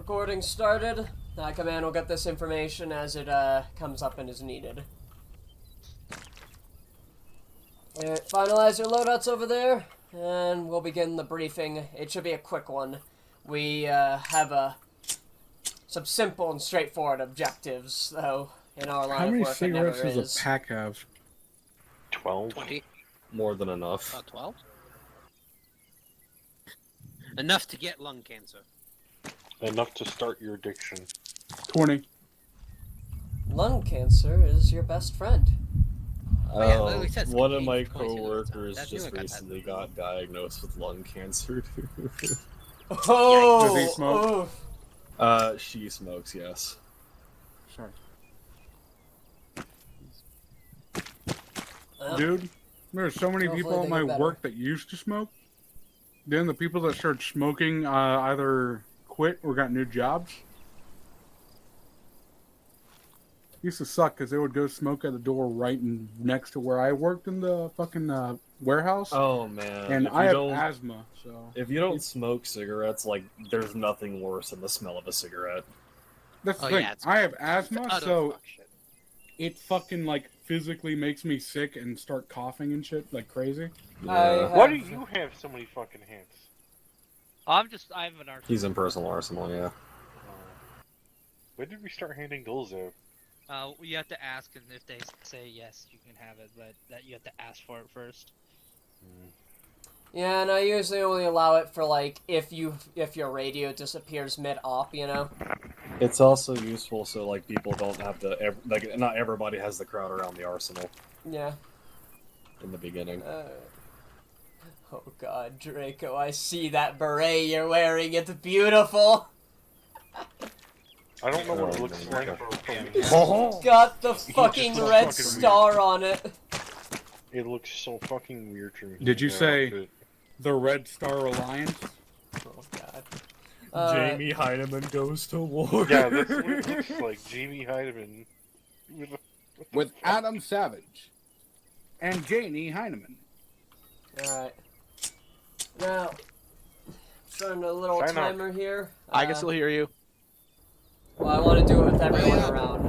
recording started. Command will get this information as it comes up and is needed. Finalize your loadouts over there, and we'll begin the briefing. It should be a quick one. We have some simple and straightforward objectives, though, in our line of work. How many cigarettes does a pack have? 12? 20. More than enough. About 12? Enough to get lung cancer. Enough to start your addiction. 20. Lung cancer is your best friend. One of my coworkers just recently got diagnosed with lung cancer. Oh! Does he smoke? She smokes, yes. Sorry. Dude, there's so many people at my work that used to smoke. Then the people that started smoking either quit or got new jobs. Used to suck because they would go smoke at the door right next to where I worked in the fucking warehouse. Oh man! And I have asthma, so if you don't smoke cigarettes, like there's nothing worse than the smell of a cigarette. That's the thing. Yeah, I have asthma, so it fucking like physically makes me sick and start coughing and shit like crazy. Yeah. Why do you have so many fucking hands? I have an arsenal. He's in personal arsenal, yeah. When did we start handing those out? You have to ask, and if they say yes, you can have it, but that you have to ask for it first. Yeah, and I usually only allow it for like if your radio disappears mid-op, you know. It's also useful so like people don't have to not everybody has the crowd around the arsenal. Yeah. In the beginning. Oh god, Draco, I see that beret you're wearing. It's beautiful. I don't know what it looks like. It's got the fucking red star on it. It looks so fucking weird to me. Did you say the Red Star Alliance? Oh god. Jamie Heineman goes to war. Yeah, that's what it looks like. Jamie Heineman. With Adam Savage. And Janie Heineman. Alright. Now, starting a little timer here. I can still hear you. Well, I want to do it with everyone around.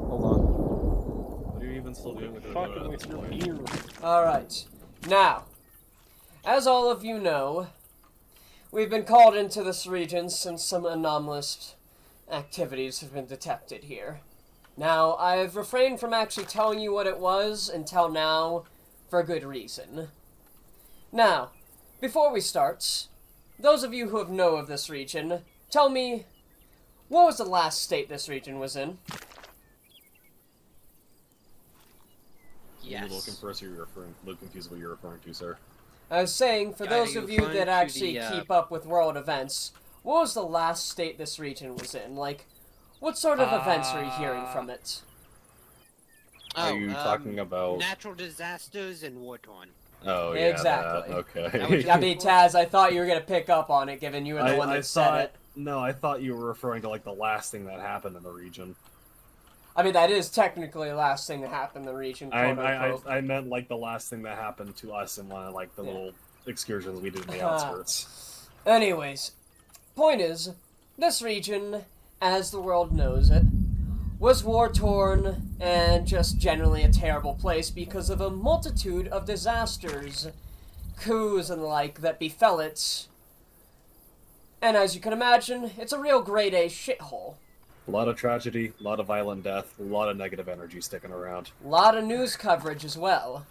Hold on. What are you even still doing with your ear? Alright. Now, as all of you know, we've been called into this region since some anomalous activities have been detected here. Now, I've refrained from actually telling you what it was until now for good reason. Now, before we start, those of you who know of this region, tell me, what was the last state this region was in? Yes. I'm a little confused what you're referring to, sir. I was saying, for those of you that actually keep up with world events, what was the last state this region was in? Like, what sort of events are you hearing from it? Are you talking about natural disasters and war-torn? Oh, yeah, exactly. Okay. I mean, Taz, I thought you were going to pick up on it, given you were the one that said it. No, I thought you were referring to, like, the last thing that happened in the region. I mean, that is technically the last thing that happened in the region, quote-unquote. I meant, like, the last thing that happened to us in one of, like, the little excursions we did in the outskirts. Anyways, point is, this region, as the world knows it, was war-torn and just generally a terrible place because of a multitude of disasters, coups and the like that befell it. And as you can imagine, it's a real grade-A shithole. A lot of tragedy, a lot of violent death, a lot of negative energy sticking around. A lot of news coverage as well.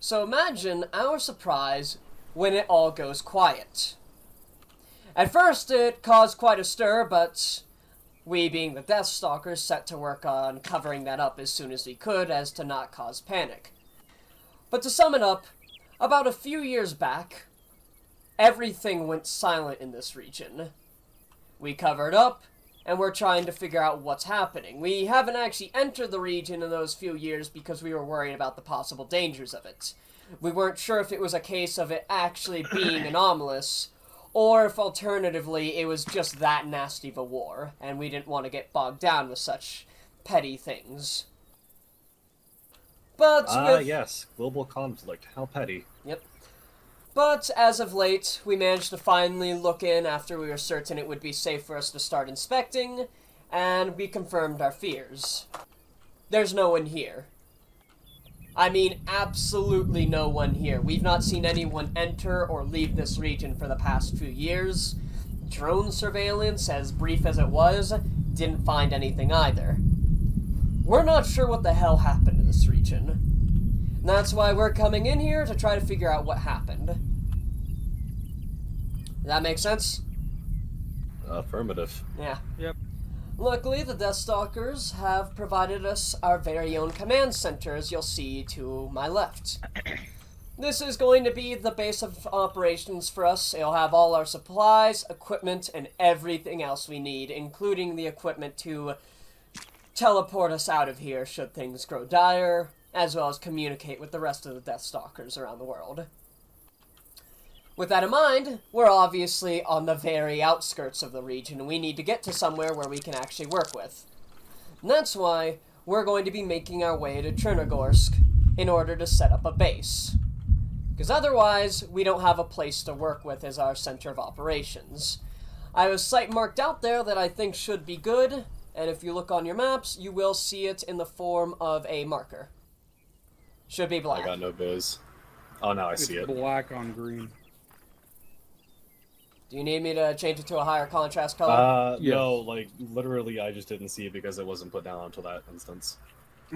So imagine our surprise when it all goes quiet. At first it caused quite a stir, but we, being the Deathstalkers, set to work on covering that up as soon as we could, as to not cause panic. But to sum it up, about a few years back, everything went silent in this region. We covered up, and we're trying to figure out what's happening. We haven't actually entered the region in those few years because we were worried about the possible dangers of it. We weren't sure if it was a case of it actually being anomalous, or if alternatively it was just that nasty of a war, and we didn't want to get bogged down with such petty things. But yes, global conflict. How petty. Yep. But as of late, we managed to finally look in after we were certain it would be safe for us to start inspecting, and we confirmed our fears. There's no one here. I mean, absolutely no one here. We've not seen anyone enter or leave this region for the past few years. Drone surveillance, as brief as it was, didn't find anything either. We're not sure what the hell happened to this region. And that's why we're coming in here to try to figure out what happened. Does that make sense? Affirmative. Yeah. Yep. Luckily, the Deathstalkers have provided us our very own command center, as you'll see to my left. This is going to be the base of operations for us. It'll have all our supplies, equipment, and everything else we need, including the equipment to teleport us out of here should things grow dire, as well as communicate with the rest of the Deathstalkers around the world. With that in mind, we're obviously on the very outskirts of the region, and we need to get to somewhere where we can actually work with. And that's why we're going to be making our way to Chernarus in order to set up a base. Because otherwise, we don't have a place to work with as our center of operations. I have a site marked out there that I think should be good, and if you look on your maps, you will see it in the form of a marker. Should be black. I got no biz. Oh, now I see It's it. black on green. Do you need me to change it to a higher contrast color? Yes. No, like, literally, I just didn't see it because it wasn't put down until that instance.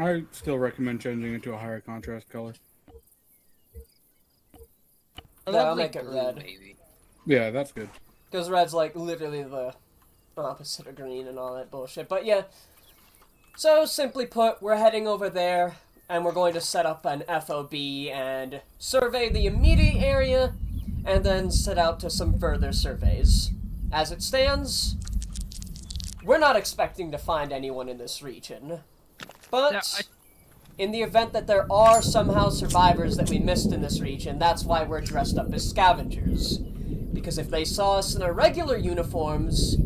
I still recommend changing it to a higher contrast color. A Yeah, I'll lovely make it blue, red. maybe. Yeah, that's good. Because red's like literally the opposite of green and all that bullshit. But yeah, so simply put, we're heading over there and we're going to set up an FOB and survey the immediate area and then set out to some further surveys. As it stands, we're not expecting to find anyone in this region. But Now, in the event that there are somehow survivors that we missed in this region, that's why we're dressed up as scavengers. Because if they saw us in our regular uniforms,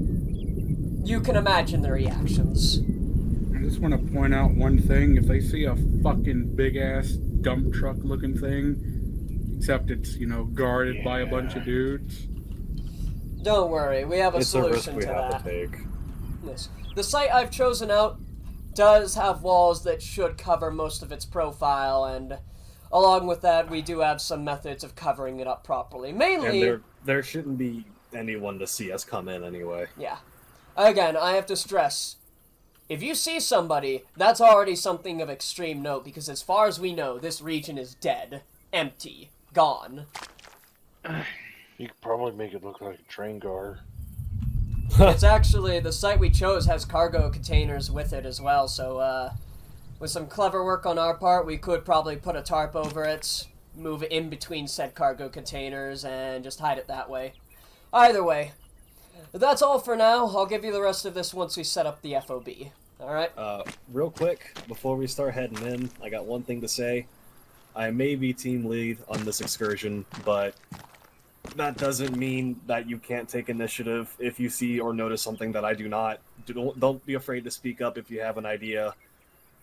you can imagine their reactions. I just want to point out one thing. If they see a fucking big-ass dump truck looking thing, except it's, you know, guarded by a bunch of dudes. Don't worry, we have a It's a risk solution we to have that. to take. Yes. The site I've chosen out does have walls that should cover most of its profile, and along with that, we do have some methods of covering it up properly. Mainly, And there shouldn't be anyone to see us come in anyway. yeah. Again, I have to stress, if you see somebody, that's already something of extreme note, because as far as we know, this region is dead, empty, gone. You could probably make it look like a train car. It's actually, the site we chose has cargo containers with it as well, so, with some clever work on our part, we could probably put a tarp over it, move it in between said cargo containers, and just hide it that way. Either way, that's all for now. I'll give you the rest of this once we set up the FOB. Alright? Real quick, before we start heading in, I got one thing to say. I may be team lead on this excursion, but that doesn't mean that you can't take initiative if you see or notice something that I do not. Don't be afraid to speak up if you have an idea.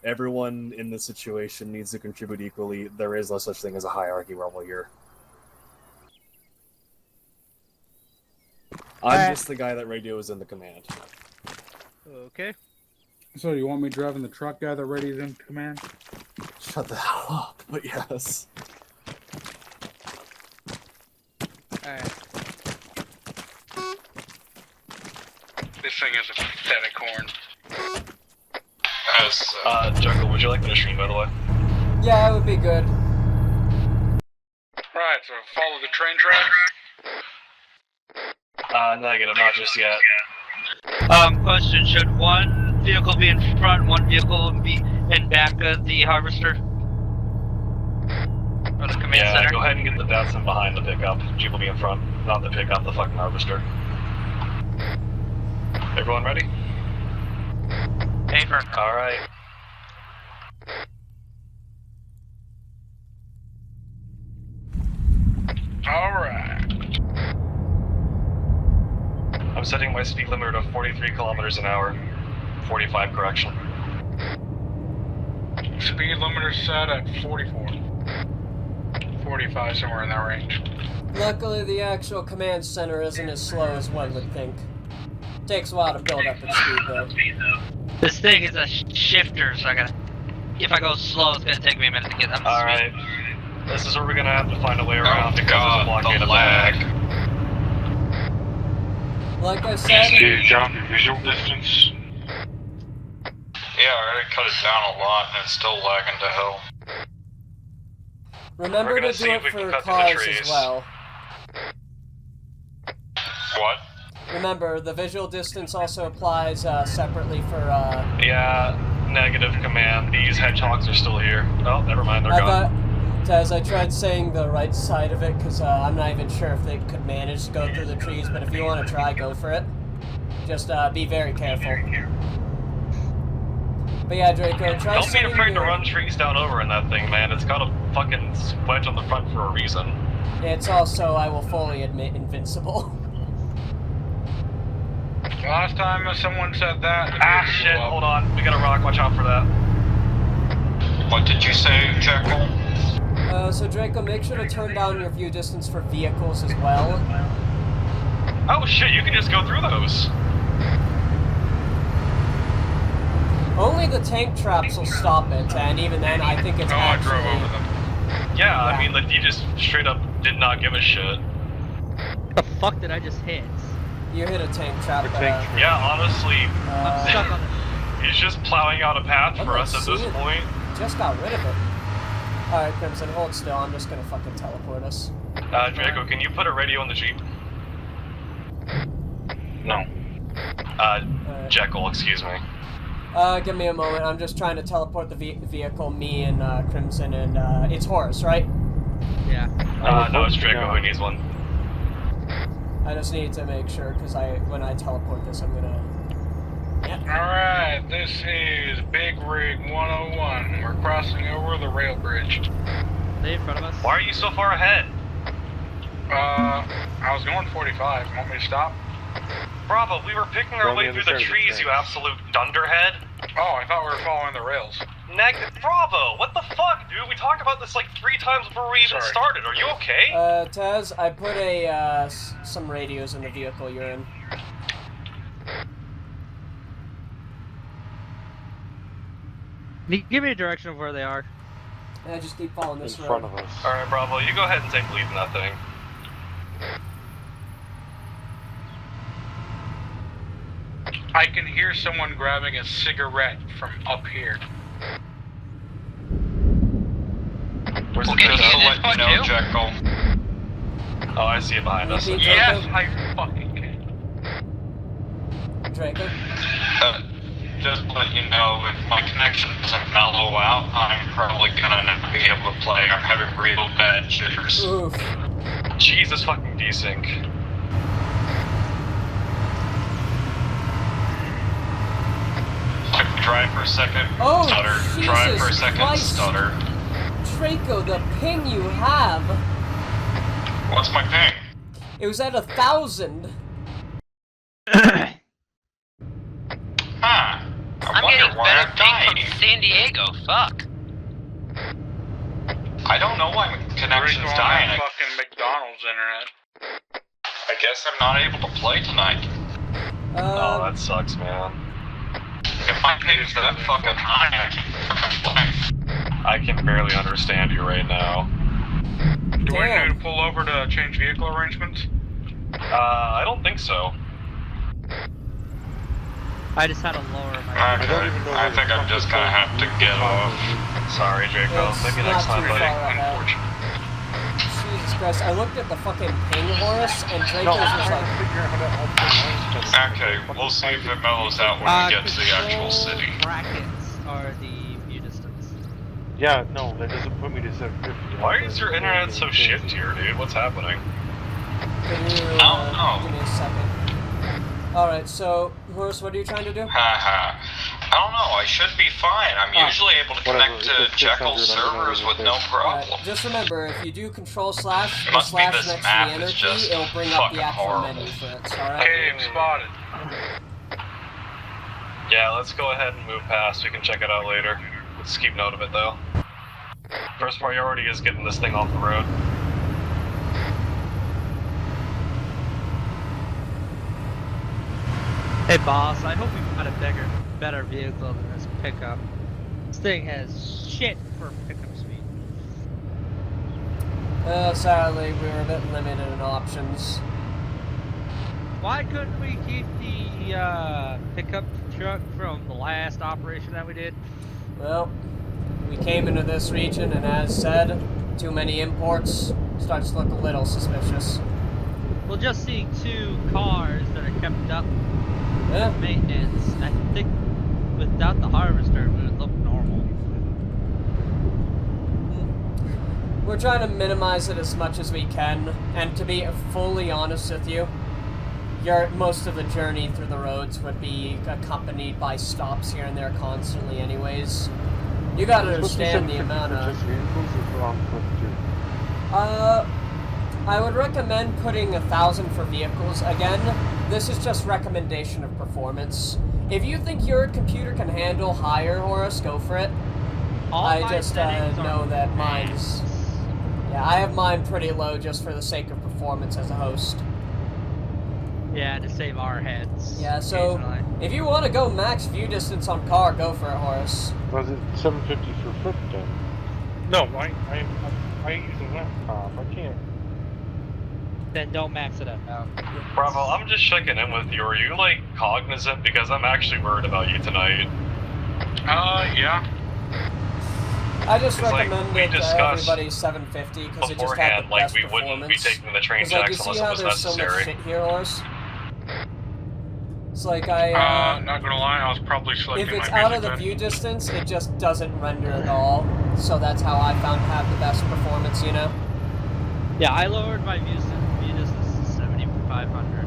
Everyone in this situation needs to contribute equally. There is no such thing as a hierarchy level here. I'm just the guy that radios in the command. Okay. So you want me driving the truck guy that ready's in command? Shut the hell up, but yes. Alright. This thing is a pathetic horn. Jungle, would you like me to stream, by the way? Yeah, it would be good. Right, so follow the train tracks. Negative, not just yet. Question, should one vehicle be in front, one vehicle be in back of the harvester? Or the command center? Go ahead and get the Datsun behind the pickup. Jeep will be in front, not the pickup, the fucking harvester. Everyone ready? Paper. Alright. Alright. I'm setting my speed limiter to 43 kilometers an hour. 45, correction. Speed limiter set at 44. 45, somewhere in that range. Luckily, the actual command center isn't as slow as one would think. Takes a while to build up its speed, though. This thing is a shifter, so if I go slow, it's gonna take me a minute to get up to speed. Alright. This is where we're gonna have to find a way around because God, there's a blockade the of lag. Like I said, Did you drop your visual distance? Yeah, I already cut it down a lot, and it's still lagging to hell. remember We're to gonna do see it if we can for cut through the cars as trees. well. What? Remember, the visual distance also applies separately for, Yeah, negative command. These hedgehogs are still here. Oh, never mind, they're gone. Taz, I tried saying the right side of it because I'm not even sure if they could manage to go through the trees, but if you want to try, go for it. Just be very careful. But yeah, Draco, try Don't be setting afraid to your- run trees down over in that thing, man. It's got a fucking wedge on the front for a reason. It's also, I will fully admit, invincible. Last time someone said that... Ah, shit, hold on. We got a rock, watch out for that. What did you say, Jekyll? So Draco, make sure to turn down your view distance for vehicles as well. Oh shit, you can just go through those. Only the tank traps will stop it, and even then, I think it's Oh, I drove actually... over them. Yeah, I mean, like, you just straight up did not give a shit. The fuck did I just hit? You hit a tank trap, but, Yeah, honestly, I'm stuck on it. he's just plowing out a path I'm for not us at this seeing it. point. just got rid of it. Alright, Crimson, hold still. I'm just gonna fucking teleport us. Draco, can you put a radio in the Jeep? No. Jekyll, excuse me. Give me a moment. I'm just trying to teleport the vehicle, me and Crimson, and it's Horus, right? Yeah. No, it's Draco who needs one. I just need to make sure, because when I teleport this, I'm gonna... Yep. Alright, this is Big Rig 101. We're crossing over the rail bridge. They in front of us? Why are you so far ahead? I was going 45. You want me to stop? Bravo, we were picking our way through the trees, you absolute dunderhead. Oh, I thought we were following the rails. Bravo, what the fuck, dude? We talked about this like 3 times before we even Sorry. started. Are you okay? Taz, I put some radios in the vehicle you're in. Give me a direction of where they are. And I just keep following this In road. front of us. Alright, Bravo, you go ahead and take lead in that thing. I can hear someone grabbing a cigarette from up here. Where's the Just pistol? to let you know, Jekyll. Oh, I see it behind us. Repeat, Yes, Draco? I fucking can. Draco? Just to let you know, if my connection doesn't mellow out, I'm probably gonna not be able to play. I'm having real bad jitters. Oof. Jesus fucking desync. Drive for a second, Oh, stutter. Drive for a Jesus second, Christ. stutter. Draco, the ping you have! What's my ping? It was at 1,000. Huh. I'm wonder getting why better I'm ping dying. from San Diego. Fuck. I don't know why my connection's dying. Fucking McDonald's internet. I guess I'm not able to play tonight. Oh, that sucks, man. If my ping's that fucking high, I can't play. I can barely understand you right now. Do we Damn. need to pull over to change vehicle arrangements? I don't think so. I just had to lower my... Okay, I think I'm just gonna have to get off. Sorry, Draco. It's Maybe not next time, too buddy. far ahead. Jesus Christ, I looked at the fucking ping, Horus, and Draco's was like... Okay, we'll see if it mellows out when we get to the actual control city. brackets are the view distance. Yeah, no, that doesn't put me to 750. Why is your internet so shit here, dude? What's happening? Can you, don't know. give me a second. Alright, so, Horus, what are you trying to do? Haha. I don't know, I should be fine. I'm usually able to connect to Jekyll's servers with no problem. Just remember, if you do control slash, the Must be slash this next to map the is enter just key, it'll bring up the fucking actual horrible. menu for it, alright? Cave spotted. Yeah, let's go ahead and move past. We can check it out later. Let's keep note of it, though. First priority is getting this thing off the road. Hey boss, I hope we've got a better vehicle than this pickup. This thing has shit for pickup speed. Sadly, we were a bit limited in options. Why couldn't we keep the pickup truck from the last operation that we did? Well, we came into this region, and as said, too many imports starts to look a little suspicious. Well, just seeing 2 cars that are kept up Yeah. maintenance, I think without the harvester it would look normal. We're trying to minimize it as much as we can, and to be fully honest with you, most of the journey through the roads would be accompanied by stops here and there constantly anyways. You gotta understand the amount of... I would recommend putting 1,000 for vehicles. Again, this is just recommendation of performance. If you think your computer can handle higher, Horus, go for it. I just know that mine's... Yeah, I have mine pretty low just for the sake of performance as a host. Yeah, to save our heads. Yeah, so occasionally. if you want to go max view distance on car, go for it, Horus. Was it 750 for foot then? No, I use a laptop. I can't. Then don't max it up. No. Bravo, I'm just checking in with you. Are you, like, cognizant? Because I'm actually worried about you tonight. Yeah. I just It's like, recommend we it to discussed everybody 750 because it just had the Beforehand, like, best we performance. wouldn't be taking the train It's like, you jacks see unless how it was there's so much necessary. shit here, Horus? It's like Not gonna lie, I was probably selecting if it's my out of the music view distance, it just doesn't render at all. So that's how I found to have the best performance, you know? Yeah, I lowered my view distance to 7,500.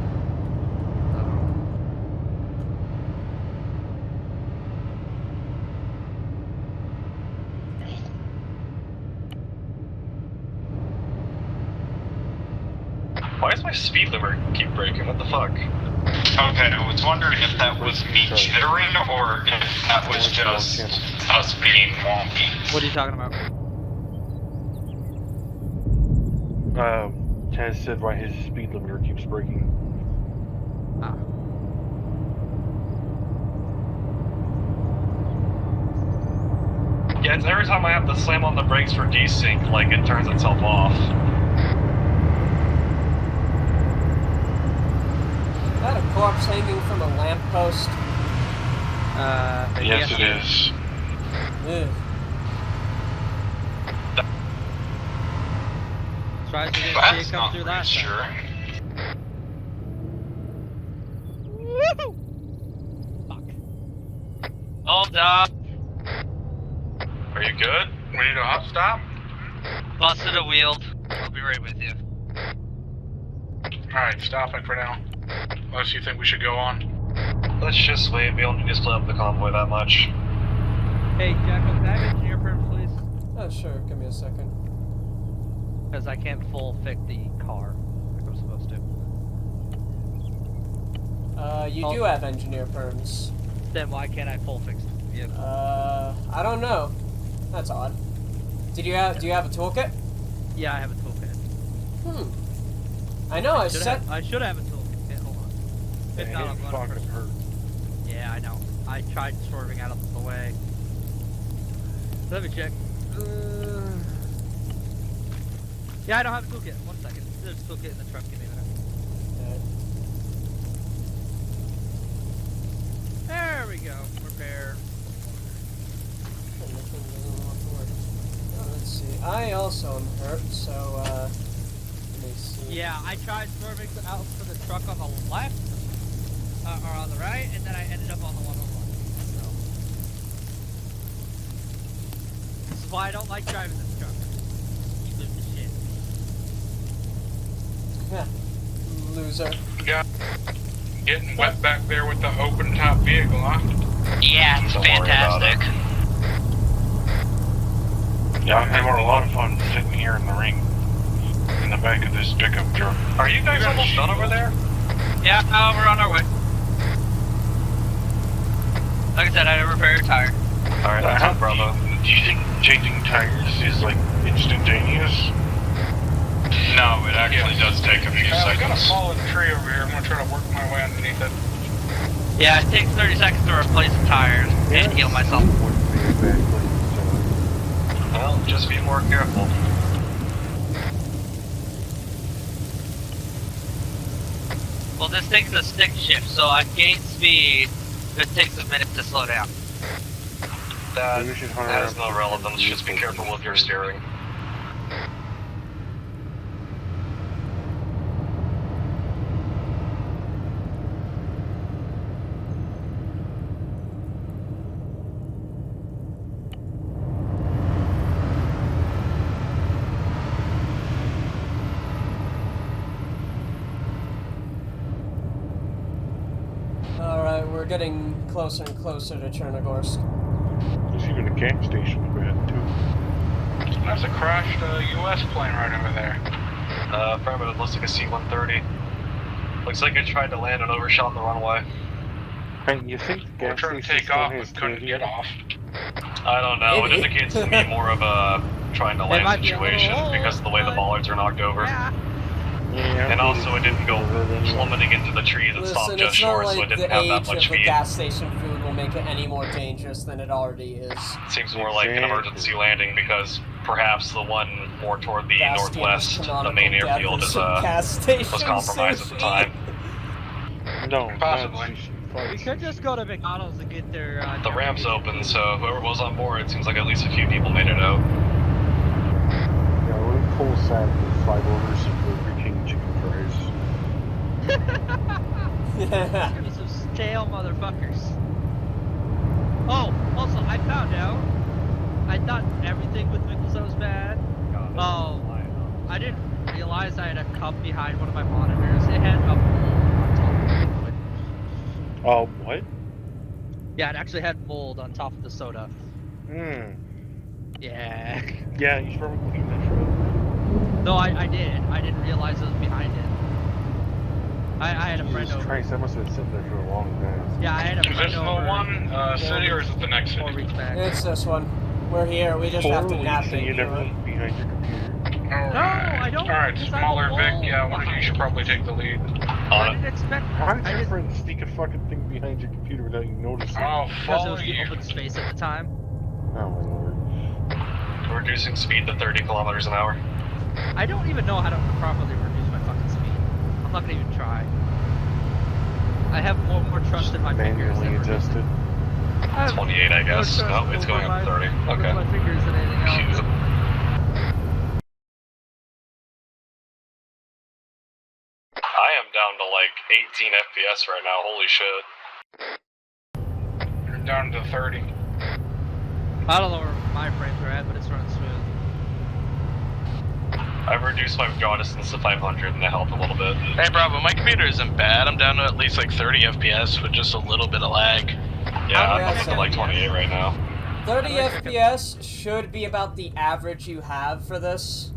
Why does my speed limit keep breaking? What the fuck? Okay, I was wondering if that was me jittering or if that was just us being wonky. What are you talking about? Taz said why his speed limiter keeps breaking. Ah. Yeah, it's every time I have to slam on the brakes for desync, like, it turns itself off. Is that a corpse hanging from a lamppost? Yes, it is. Ugh. Tries to get That's come not through that reassuring. Woohoo! Fuck. Hold up. Are you good? We need a hot stop? Busted a wheel. I'll be right with you. Alright, stopping for now. Unless you think we should go on. Let's just wait. We don't need to split up the convoy that much. Hey, Jackal, can I have engineer perm, please? Oh, sure. Give me a second. Because I can't full fix the car like I'm supposed to. You do have engineer perms. Then why can't I full fix the vehicle? I don't know. That's odd. Do you have a toolkit? Yeah, I have a toolkit. I know, I should set... I should have a toolkit. Yeah, hold on. If not, I'm going fucking hurt. Yeah, I know. I tried swerving out of the way. Let me check. Yeah, I don't have a toolkit. 1 second. There's a toolkit in the truck. Give me a minute. There we go. Repair. Let's see. I also am hurt, so let me see. Yeah, I tried swerving out for the truck on the left, or on the right, and then I ended up on the one on the left. So. This is why I don't like driving this truck. You lose the shit. Yeah. Loser. Yeah. Getting wet back there with the open top vehicle, huh? Yeah, it's Don't worry about fantastic. Yeah, I'm having a lot of fun sitting here in the ring. In the back of this pickup truck. Are you guys almost done over there? Yeah, we're on our way. Like I said, I had to repair your tire. Alright, that's it, bravo. Do you think changing tires is like instantaneous? No, it actually does take a few I'm gonna seconds. follow the tree over here. I'm gonna try to work my way underneath it. Yeah, it takes 30 seconds to replace the tires and heal myself. Well, just be more careful. Well, this thing's a stick shift, so at gate speed, it takes a minute to slow down. That has no relevance, just be careful with your steering. Alright, we're getting closer and closer to Chernarus. There's even a gas station overhead too. There's a crashed U.S. plane right over there. Affirmative, looks like a C-130. Looks like it tried to land and overshot the runway. Hey, you think the gas trying to station take still off, has but couldn't candy? get off. I don't know, it Maybe. indicates to me more of a trying to might land be a little situation old, because of the way the but- bollards are knocked over. Yeah. And also it didn't go plummeting into the tree that stopped Listen, just it's not short, so it like didn't the have that age much of the speed. gas station food will make it any more dangerous than it already is. Seems more like an Exactly. emergency landing because perhaps the one more toward the Bastion's northwest, the canonical main death airfield, is is a gas station was compromised at the sushi. time. No, Possibly. We could just go to McDonald's and get their. The ramp's open, so whoever was on board, it seems like at least a few people made it out. Yeah, we're full set with 5 orders of Burger King chicken fries. There's some stale motherfuckers. Oh, also, I found out. I thought everything with Mickles was bad. Oh, I didn't realize I had a cup behind one of my monitors. It had a mold on top of the liquid. Oh, what? Yeah, it actually had mold on top of the soda. Hmm. Yeah. Yeah, you should probably clean that shit up. No, I did. I didn't realize it was behind it. I had a friend Jesus over. Christ, that must have been sitting there for a long time. Yeah, I had a Is friend this the over. one city or is it the next 4 city? weeks back. It's this one. We're here. We just have to Holy, so navigate you never through it. look behind your computer. I don't, Alright, because I'm smaller alone. Vic, yeah, one of you should probably take the lead. I didn't expect. How did I your didn't, friend sneak a fucking thing behind your computer without you noticing? I'll because it follow was the you. open space at the time. Oh my lord. Reducing speed to 30 kilometers an hour. I don't even know how to properly reduce my fucking speed. I'm not gonna even try. I have more trust in my fingers Manually than adjusted. I have 28, I more guess. trust No, it's going over up to 30. over Okay. my fingers than anything else. Phew. I am down to like 18 FPS right now, holy shit. You're down to 30. I don't know where my frames are at, but it's running smooth. I've reduced my draw distance to 500 and that helped a little bit. Hey Bravo, my computer isn't bad. I'm down to at least like 30 FPS with just a little bit of lag. Yeah, Okay, I'm up to like 28 right now. 30 FPS should be about the average you have for this.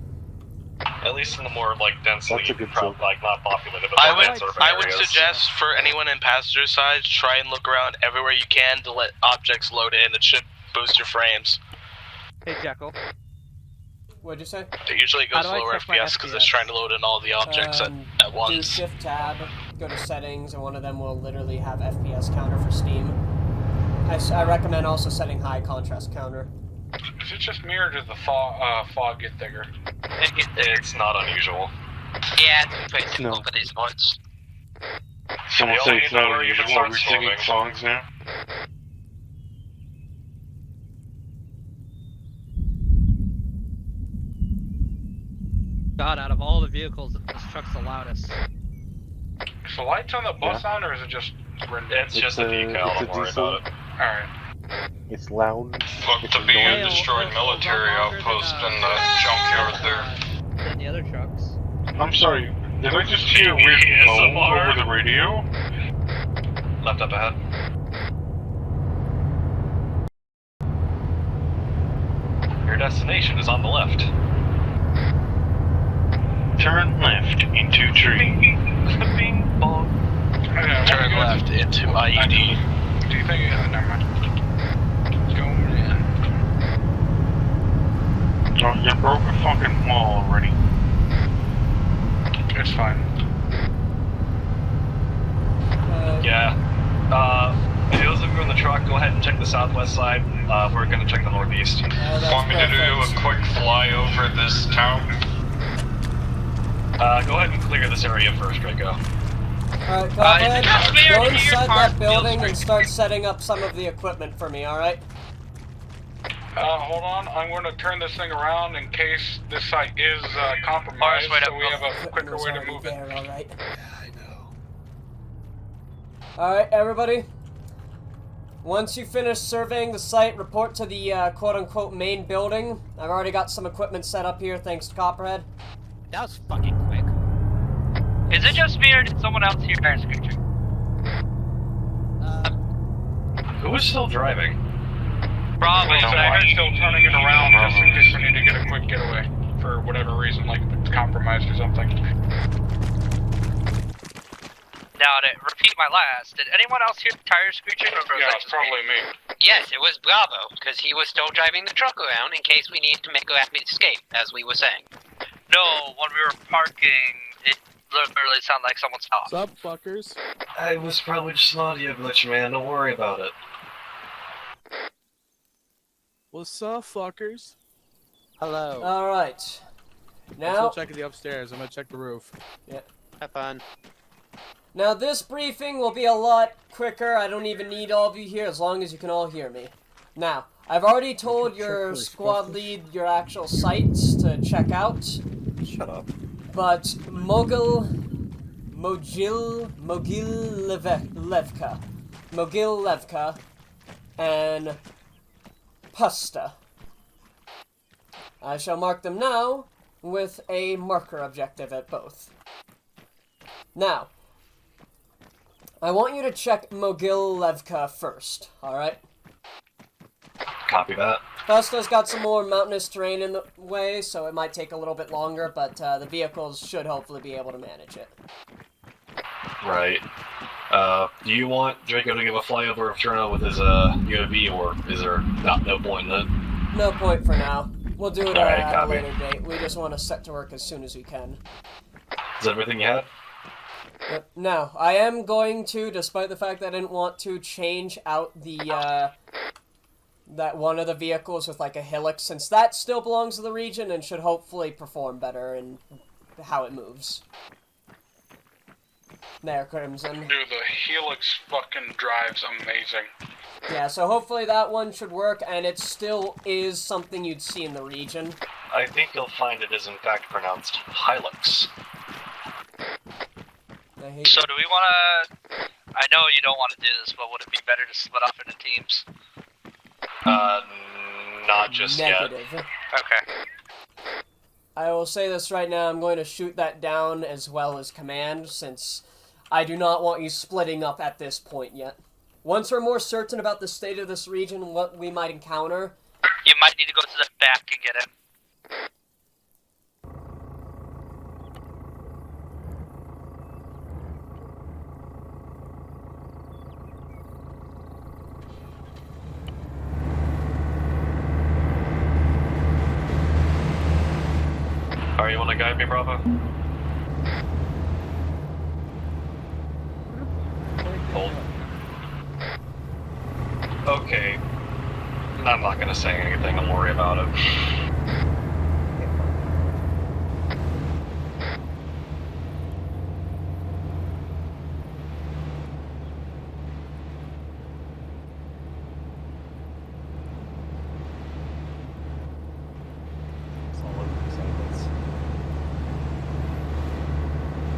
At least in the more like densely, That's a good like not populated, but I more would, dense urban I would areas. suggest for anyone in passenger side, try and look around everywhere you can to let objects load in. It should boost your frames. Hey, Jekyll. What'd you say? It usually goes How do I lower check my FPS because it's FPS? trying to load in all the objects at Do once. Shift Tab, go to Settings, and one of them will literally have FPS counter for Steam. I recommend also setting high contrast counter. Is it just me or does the fog get thicker? It's not unusual. Yeah, it's basically No. for these points. Someone The say only it's not number you unusual. can start We're singing swimming. songs now. God, out of all the vehicles, this truck's the loudest. Is the lights on the bus on or is it just rendered? It's just a decal, it's a don't worry diesel. about it. Alright. It's loud. Look, It's to be annoying. a destroyed military outpost in the junkyard there. Than the other trucks. I'm sorry, did I just hear a weird moan ASMR? over the radio? Left up ahead. Your destination is on the left. Turn left into tree. Bing bong. Turn left into IED. Do you think? Never mind. Let's go in. You broke a fucking wall already. It's fine. Yeah. For those of you in the truck, go ahead and check the southwest side. We're gonna check the northeast. Want me to do a quick flyover this town? Go ahead and clear this area first, Draco. Alright, Copperhead, just me or go do your inside cars that feel building and straight? start setting up some of the equipment for me, alright? Hold on. I'm going to turn this thing around in case this site is compromised, Wait up, so we have a quicker way to move it. Alright. Yeah, I know. Alright, everybody. Once you finish surveying the site, report to the quote-unquote main building. I've already got some equipment set up here, thanks to Copperhead. That was fucking quick. Is it just me or did someone else hear tire screeching? Who is still driving? Probably. So I'm still turning it around just in case we need to get a quick getaway for whatever reason, like if it's compromised or something. Now to repeat my last, did anyone else hear tire screeching? Or was Yeah, that it's just me? probably me. Yes, it was Bravo, because he was still driving the truck around in case we needed to make a rapid escape, as we were saying. No, when we were parking, it literally sounded like someone stopped. What's up, fuckers? I was probably just an audio glitch, man. Don't worry about it. What's up, fuckers? Hello. Alright. I'm Now, still checking the upstairs. I'm gonna check the roof. Have fun. now this briefing will be a lot quicker. I don't even need all of you here as long as you can all hear me. Now, I've already told your squad lead your actual sites to check out, Shut up. but Mogilevka, and Pusta. I shall mark them now with a marker objective at both. Now, I want you to check Mogilevka first, alright? Copy that. Pusta's got some more mountainous terrain in the way, so it might take a little bit longer, but the vehicles should hopefully be able to manage it. Right. Do you want Draco to give a flyover of Cherno with his UAV, or is there no point in that? No point for now. We'll do it Alright, at a copy. later date. We just want to set to work as soon as we can. Is that everything you had? Now, I am going to, despite the fact that I didn't want to, change out the, that one of the vehicles with, like, a Hilux, since that still belongs to the region and should hopefully perform better in how it moves. There, Crimson. Dude, the Helix fucking drives amazing. Yeah, so hopefully that one should work, and it still is something you'd see in the region. I think you'll find it is in fact pronounced Hilux. I hate So do we want to... I know you don't want to do this, but would it be better to split off into teams? Not just yet. negative. Okay. I will say this right now, I'm going to shoot that down as well as command, since I do not want you splitting up at this point yet. Once we're more certain about the state of this region and what we might encounter... You might need to go to the back and get in. Alright, you want to guide me, Bravo? Hold. Okay. I'm not gonna say anything, don't worry about it.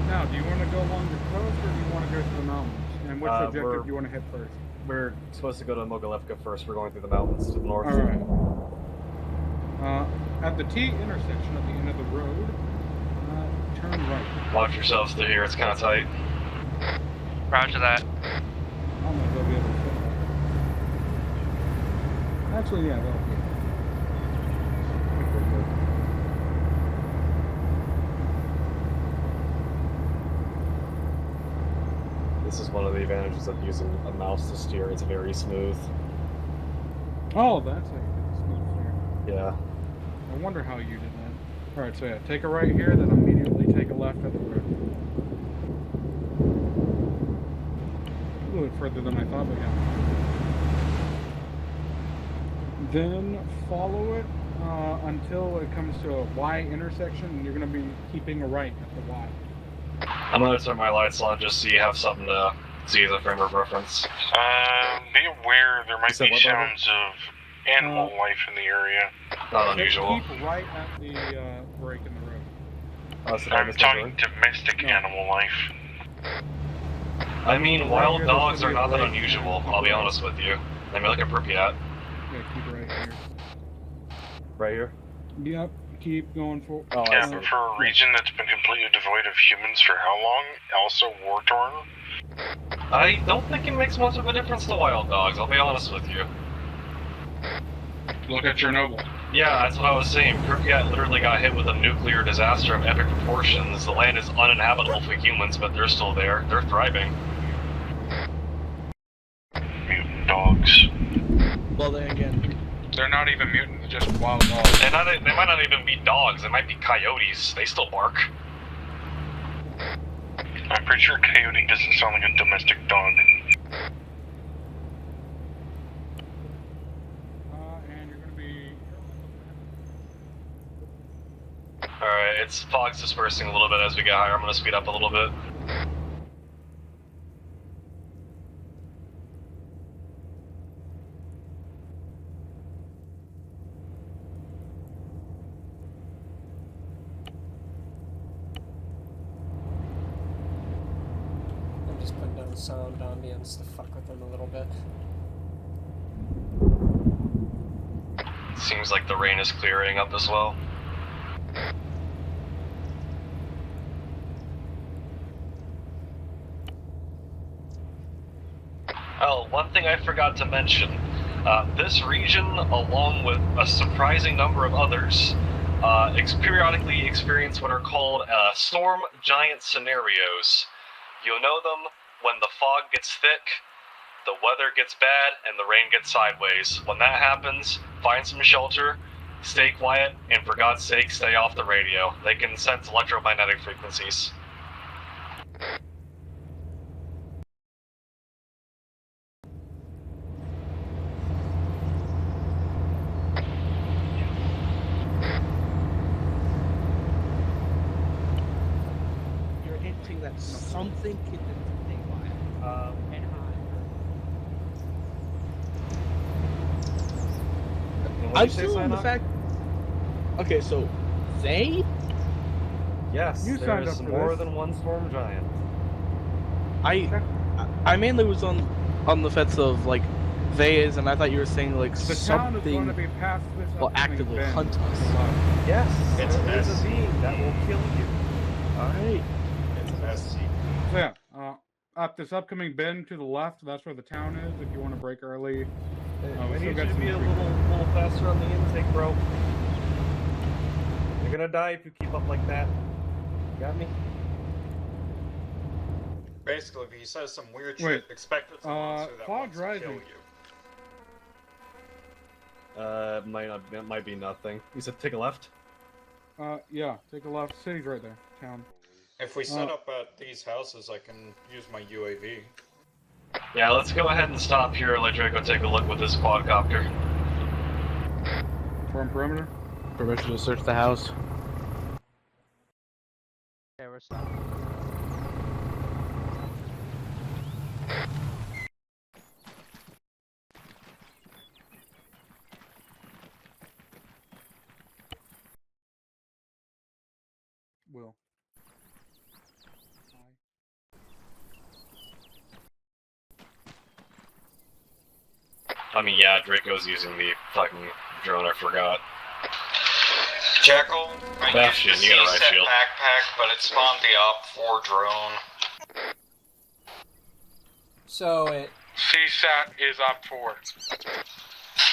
Now, do you want to go along the coast or do you want to go to the mountains? And which objective we're- do you want to hit first? We're supposed to go to Mogilevka first. We're going through the mountains to the north. Alright. At the T intersection at the end of the road, turn right. Watch yourselves through here, it's kind of tight. Roger that. I don't know if they'll be able to fit that. Actually, yeah, they'll be. This is one of the advantages of using a mouse to steer. It's very smooth. Oh, that's how you get the smooth steer. Yeah. I wonder how you did that. Alright, so yeah, take a right here, then immediately take a left at the road. A little bit further than I thought, but yeah. Then follow it until it comes to a Y intersection, and you're going to be keeping a right at the Y. I'm gonna turn my lights on just so you have something to see as a frame of reference. Be aware there might be what, sounds of animal life in the area. Not unusual. Keep right at the break in the road. I'm talking domestic animal life. I mean, wild dogs are not that unusual, I'll be honest with you. I mean, look at Pripyat. Yeah, keep right here. Right here? Yep, keep going for. Oh, Yeah, but for a region that's been completely devoid of humans for how long? Also war-torn? I don't think it makes much of a difference to wild dogs, I'll be honest with you. Look at Chernobyl. Yeah, that's what I was saying. Pripyat literally got hit with a nuclear disaster of epic proportions. The land is uninhabitable for humans, but they're still there. They're thriving. Mutant dogs. Well, then again, They're not even mutant, they're just wild dogs. They might not even be dogs, they might be coyotes. They still bark. I'm pretty sure coyote doesn't sound like a domestic dog. And you're going to be. Alright, it's fog's dispersing a little bit as we get higher. I'm gonna speed up a little bit. I'm just putting down the sound ambience to fuck with them a little bit. Seems like the rain is clearing up as well. Oh, one thing I forgot to mention. This region, along with a surprising number of others, periodically experience what are called storm giant scenarios. You'll know them when the fog gets thick, the weather gets bad, and the rain gets sideways. When that happens, find some shelter, stay quiet, and for God's sake, stay off the radio. They can sense electromagnetic frequencies. you're hinting that something could be and I'm still on the fact. Okay, so they? Yes, You there signed is up for more this. than one storm giant. I mainly was on the fence of like they is, and I thought you were saying like The town is going to something be past this. will upcoming actively bend. hunt us. Yes, It's a there is mess. a being that will kill you. Alright. It's a mess. So yeah, up this upcoming bend to the left, that's where the town is. If you want to break early, I we need still you got to some be a trees. little faster on the intake, bro. You're gonna die if you keep up like that. Got me? Basically, if he says some weird Wait, shit, expect it's a monster that fog's wants to kill rising. It might be nothing. You said take a left? Yeah, take a left. City's right there. Town. you. If we set up at these houses, I can use my UAV. Yeah, let's go ahead and stop here. Let Draco take a look with this quadcopter. Form perimeter. Permission to search the house. Okay, we're stopping. Will. I mean, yeah, Draco's using the fucking drone, I forgot. Jackal, I Bastion, used the you got a right CSAT shield. backpack, but it spawned the OP4 drone. So it. CSAT is op 4.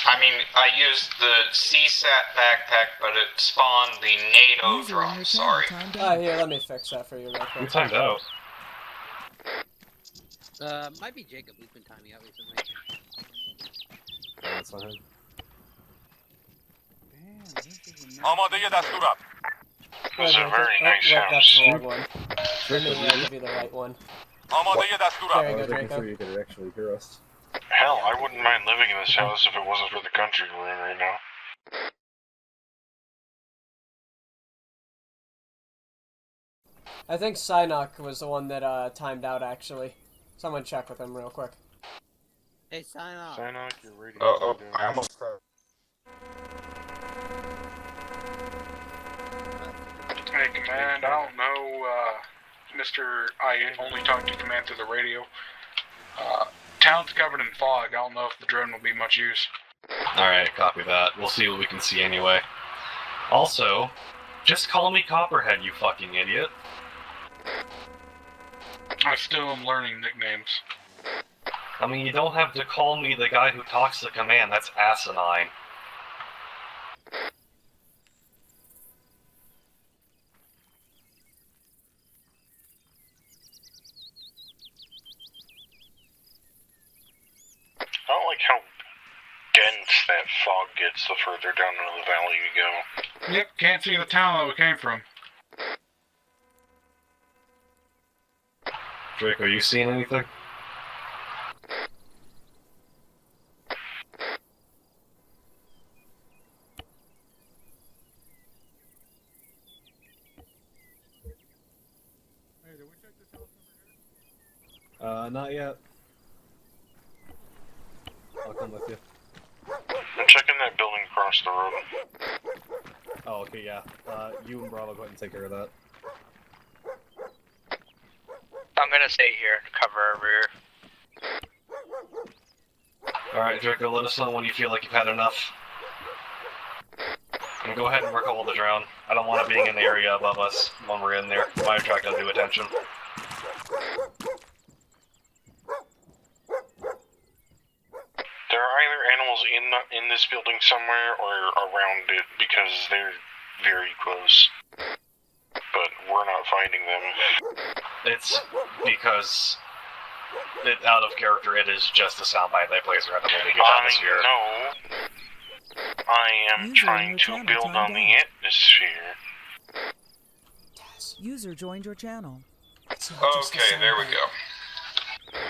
I mean, I used the CSAT backpack, but it spawned the NATO drone, sorry. Here, let me fix that for you real You quick. timed out. Might be Jacob. We've been timing out recently. That's not him. Damn. آماده دستورم. It's a very nice Wait, that's the house. wrong one. Let me give you the right one. آماده There دستورم. you go, making Draco. sure you could actually hear us. Hell, I wouldn't mind living in this house if it wasn't for the country we're in right now. I think Psynock was the one that timed out, actually. Someone check with him real quick. Hey, sign off. Psynock, you're radio. I almost. Hey, Command, I don't know, Mr. I only talked to Command through the radio. Town's covered in fog. I don't know if the drone will be much use. Alright, copy that. We'll see what we can see anyway. Also, just call me Copperhead, you fucking idiot. I still am learning nicknames. I mean, you don't have to call me the guy who talks to Command. That's asinine. I don't like how dense that fog gets the further down into the valley you go. Yep, can't see the town that we came from. Draco, you seeing anything? Not yet. I'll come with you. I'm checking that building across the road. Oh, okay, yeah. You and Bravo go ahead and take care of that. I'm gonna stay here and cover our rear. Alright, Draco, let us know when you feel like you've had enough. And go ahead and work all the drone. I don't want it being in the area above us when we're in there. Might attract undue attention. There are either animals in this building somewhere or around it because they're very close. But we're not finding them. It's because, out of character, it is just a soundbite they place around the really good atmosphere. I am trying to build on the atmosphere. User joined your channel. Okay, there we go.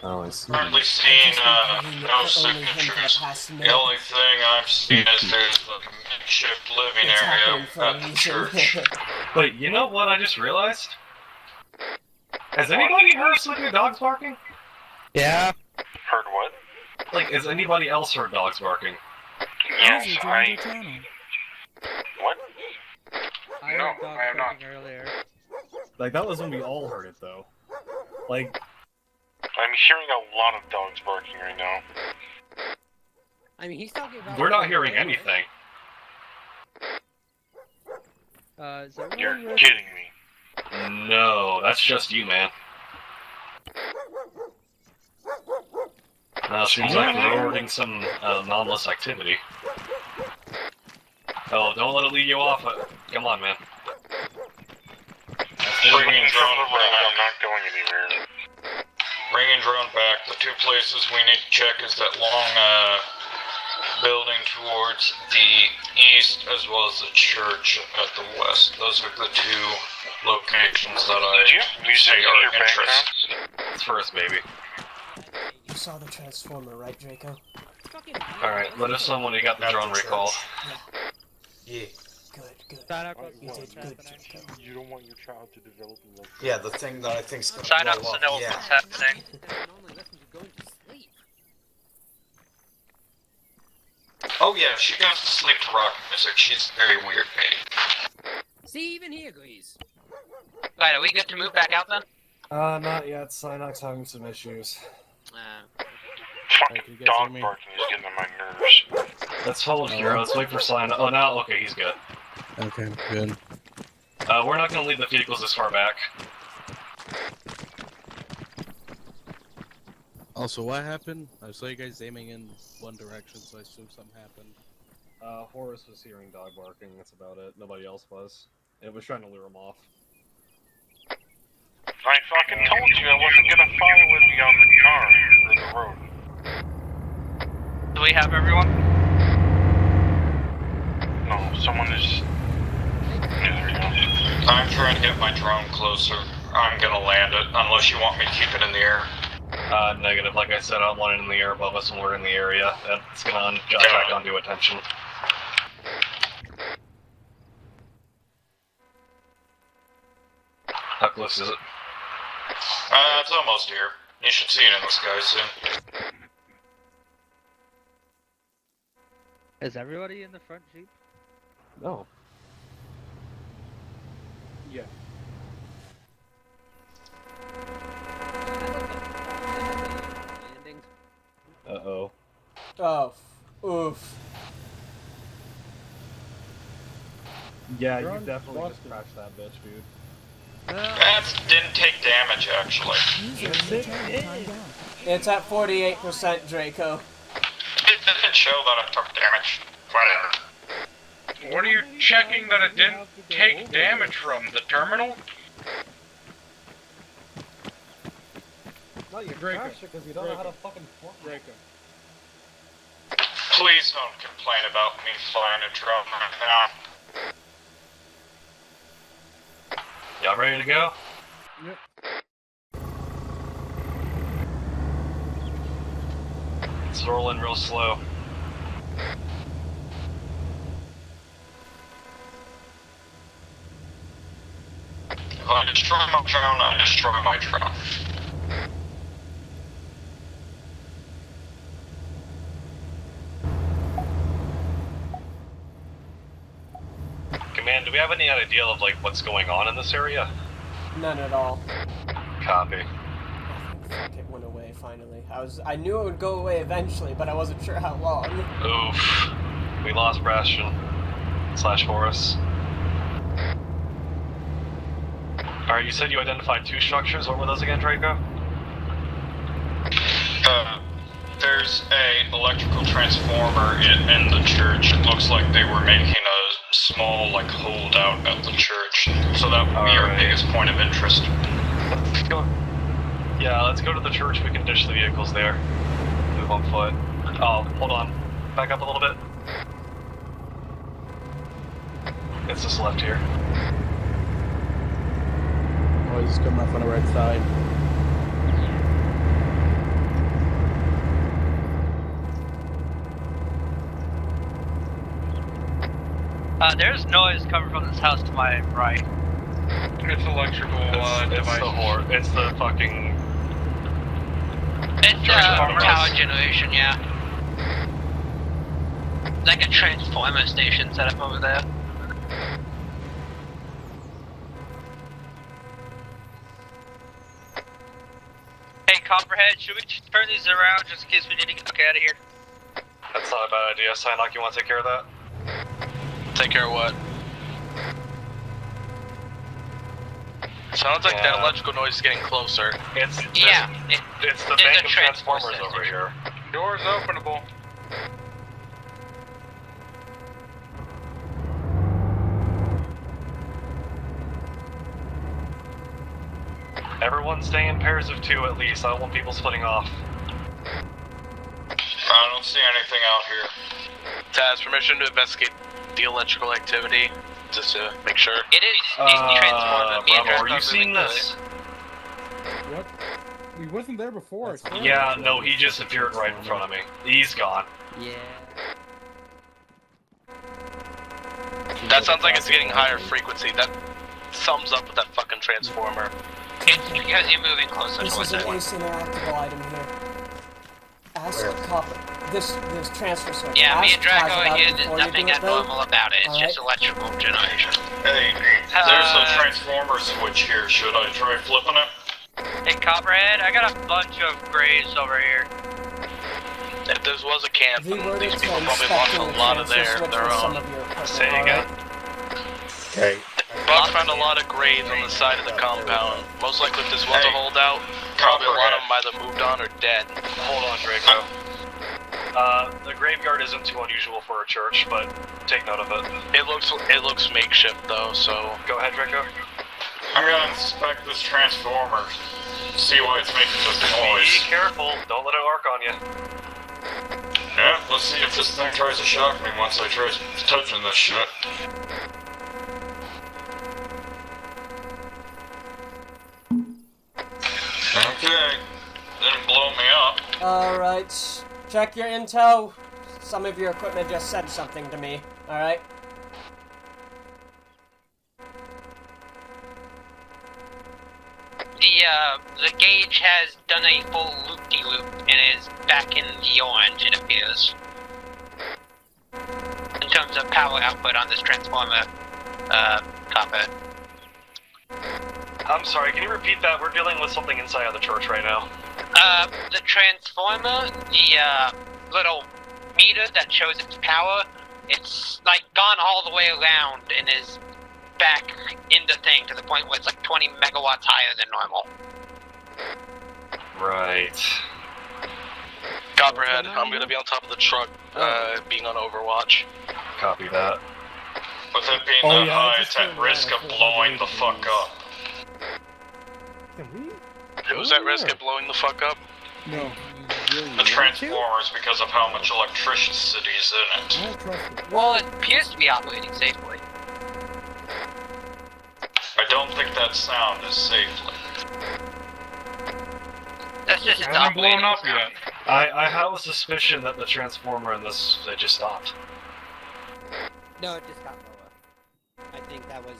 Oh, I see. Currently seeing no signatures. The only thing I'm seeing is there's a makeshift living area at the church. Wait, you know what I just realized? Has anybody heard sleeping dogs barking? Yeah. Heard what? Like, has anybody else heard dogs barking? Yes, User joined your channel. What? I heard No, dog I have not. barking earlier. Like, that was when we all heard it, though. Like, I'm hearing a lot of dogs barking right now. I mean, he's talking about. We're not hearing anything. Is there You're one kidding me. No, that's just you, man. Seems like we're recording some anomalous activity. Oh, don't let it lead you off. Come on, man. Bringing drone back. I'm not going anywhere. Bringing drone back. The two places we need to check is that long building towards the east as well as the church at the west. Those are the two locations that I say are of interest. It's first, baby. You saw the transformer, right, Draco? Alright, let us know when you got the drone recalled. Yeah. Good. You did good, Draco. You don't want your child to develop a love. Yeah, the thing that I think's gonna Sign blow up to up. know Yeah. what's happening. Oh yeah, she goes to sleep to rock music. She's very weird, baby. See, even he agrees. Alright, are we good to move back out then? Not yet. Psynock's having some issues. Fucking dog barking is getting on my nerves. Let's hold here. Let's wait for sign. Oh, now, okay, he's good. Okay, good. We're not gonna leave the vehicles this far back. Also, what happened? I saw you guys aiming in one direction, so I assume something happened. Horace was hearing dog barking, that's about it. Nobody else was. It was trying to lure him off. I fucking told you I wasn't gonna follow it beyond the car or the road. Do we have everyone? No, someone is... Yeah, there you go. I'm trying to get my drone closer. I'm gonna land it, unless you want me to keep it in the air. Negative. Like I said, I want it in the air above us when we're in the area. That's gonna attract undue attention. How close is it? It's almost here. You should see it in the sky soon. Is everybody in the front Jeep? No. Yeah. Uh-oh. Oh, oof. Yeah, You're you on definitely Boston. just crashed that bitch, dude. That didn't take damage, actually. It's at 48%, Draco. It doesn't show that I took damage. Whatever. What are you checking that it didn't take damage from? The terminal? No, you Draco. crashed it because you don't know how to fucking fly. Draco. Please don't complain about me flying a drone right now. Y'all ready to go? Yep. Let's roll in real slow. If I destroy my drone, I destroy my drone. Command, do we have any idea of like what's going on in this area? None at all. Copy. Fuck, it went away finally. I knew it would go away eventually, but I wasn't sure how long. Oof. We lost Bastion. / Horus. Alright, you said you identified 2 structures. What were those again, Draco? There's a electrical transformer in the church. It looks like they were making a small, like, holdout at the church. So that would be our biggest point of interest. Let's go. Yeah, let's go to the church. We can ditch the vehicles there. Move on foot. Oh, hold on. Back up a little bit. It's just left here. Noise is coming up on the right side. There's noise coming from this house to my right. It's electrical device. It's the fucking... It's power generation, yeah. Like a transformer station set up over there. Hey, Copperhead, should we turn these around just in case we need to get out of here? That's not a bad idea. Psylocke, you want to take care of that? Take care of what? Sounds like that electrical noise is getting closer. It's the bank of transformers over here. Doors openable. Everyone stay in pairs of 2 at least. I don't want people splitting off. I don't see anything out here. Taz, permission to investigate the electrical activity, just to make sure. It is transformer. Bravo, are you seeing this? What? He wasn't there before. Yeah, no, he just appeared right in front of me. He's gone. Yeah. That sounds like it's getting higher frequency. That sums up with that fucking transformer. It's because you're moving closer This towards is an it. ace interactable item here. Ask Copper. This transfer switch. Yeah, me Ask and Draco Taz are about here. it There's before you nothing do it, though. abnormal about it. It's just electrical generation. Hey, there's a transformer switch here. Should I try flipping it? Hey, Copperhead, I got a bunch of graves over here. If this was a camp, We were these to people probably inspect lost a the lot of transfer switch their with some own. of your equipment, Say it again. Okay. Bugs found a lot of graves on the side of the compound. Most likely if this was a holdout, probably a lot of them either moved on or dead. Hold on, Draco. The graveyard isn't too unusual for a church, but take note of it. It looks makeshift though, so go ahead, Draco. I'm gonna inspect this transformer. See why it's making this noise. Be careful, don't let it arc on you. Yeah, Yeah, let's see if this thing tries to shock me once I try touching this shit. Okay, didn't blow me up. Alright, check your intel. Some of your equipment just said something to me, alright? The gauge has done a full loop-de-loop and is back in the orange, it appears. In terms of power output on this transformer, copper. I'm sorry, can you repeat that? We're dealing with something inside of the church right now. The transformer, the, little meter that shows its power, it's, like, gone all the way around and is back in the thing to the point where it's, like, 20 megawatts higher than normal. Right. Copperhead, I'm gonna be on top of the truck, being on Overwatch. Copy that. With it being that high, it's at risk of blowing the fuck up. Who's at risk of blowing the fuck up? No. The Transformers, because of how much electricity is in it. Well, it appears to be operating safely. I don't think that sound is safely. That's just It hasn't blown up yet. I have a suspicion that the transformer in this, it just stopped. No, it just got lower. I think that was,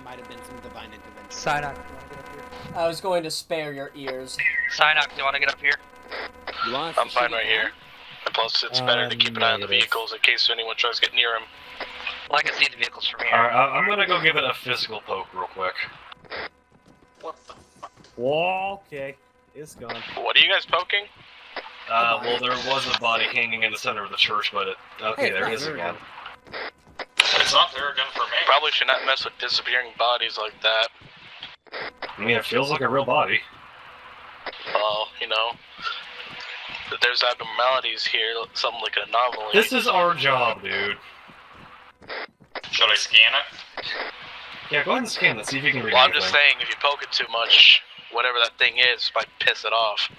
might have been some divine intervention. Psyduck, you wanna get up here? I was going to spare your ears. Psyduck, do you wanna get up here? I'm fine right here. And plus, it's better to keep an eye on the vehicles in case anyone tries to get near him. Well, I can see the vehicles from here. Alright, I'm gonna go give it a physical poke real quick. What the fuck? Whoa, okay. It's gone. What are you guys poking? Well, there was a body hanging in the center of the church, but it... Okay, there it is again. It's not there again for me. Probably should not mess with disappearing bodies like that. I mean, it feels like a real body. Well, you know, there's abnormalities here, something like an anomaly. This is our job, dude. Should I scan it? Yeah, go ahead and scan it, see if you can read Well, I'm anything. just saying, if you poke it too much, whatever that thing is might piss it off.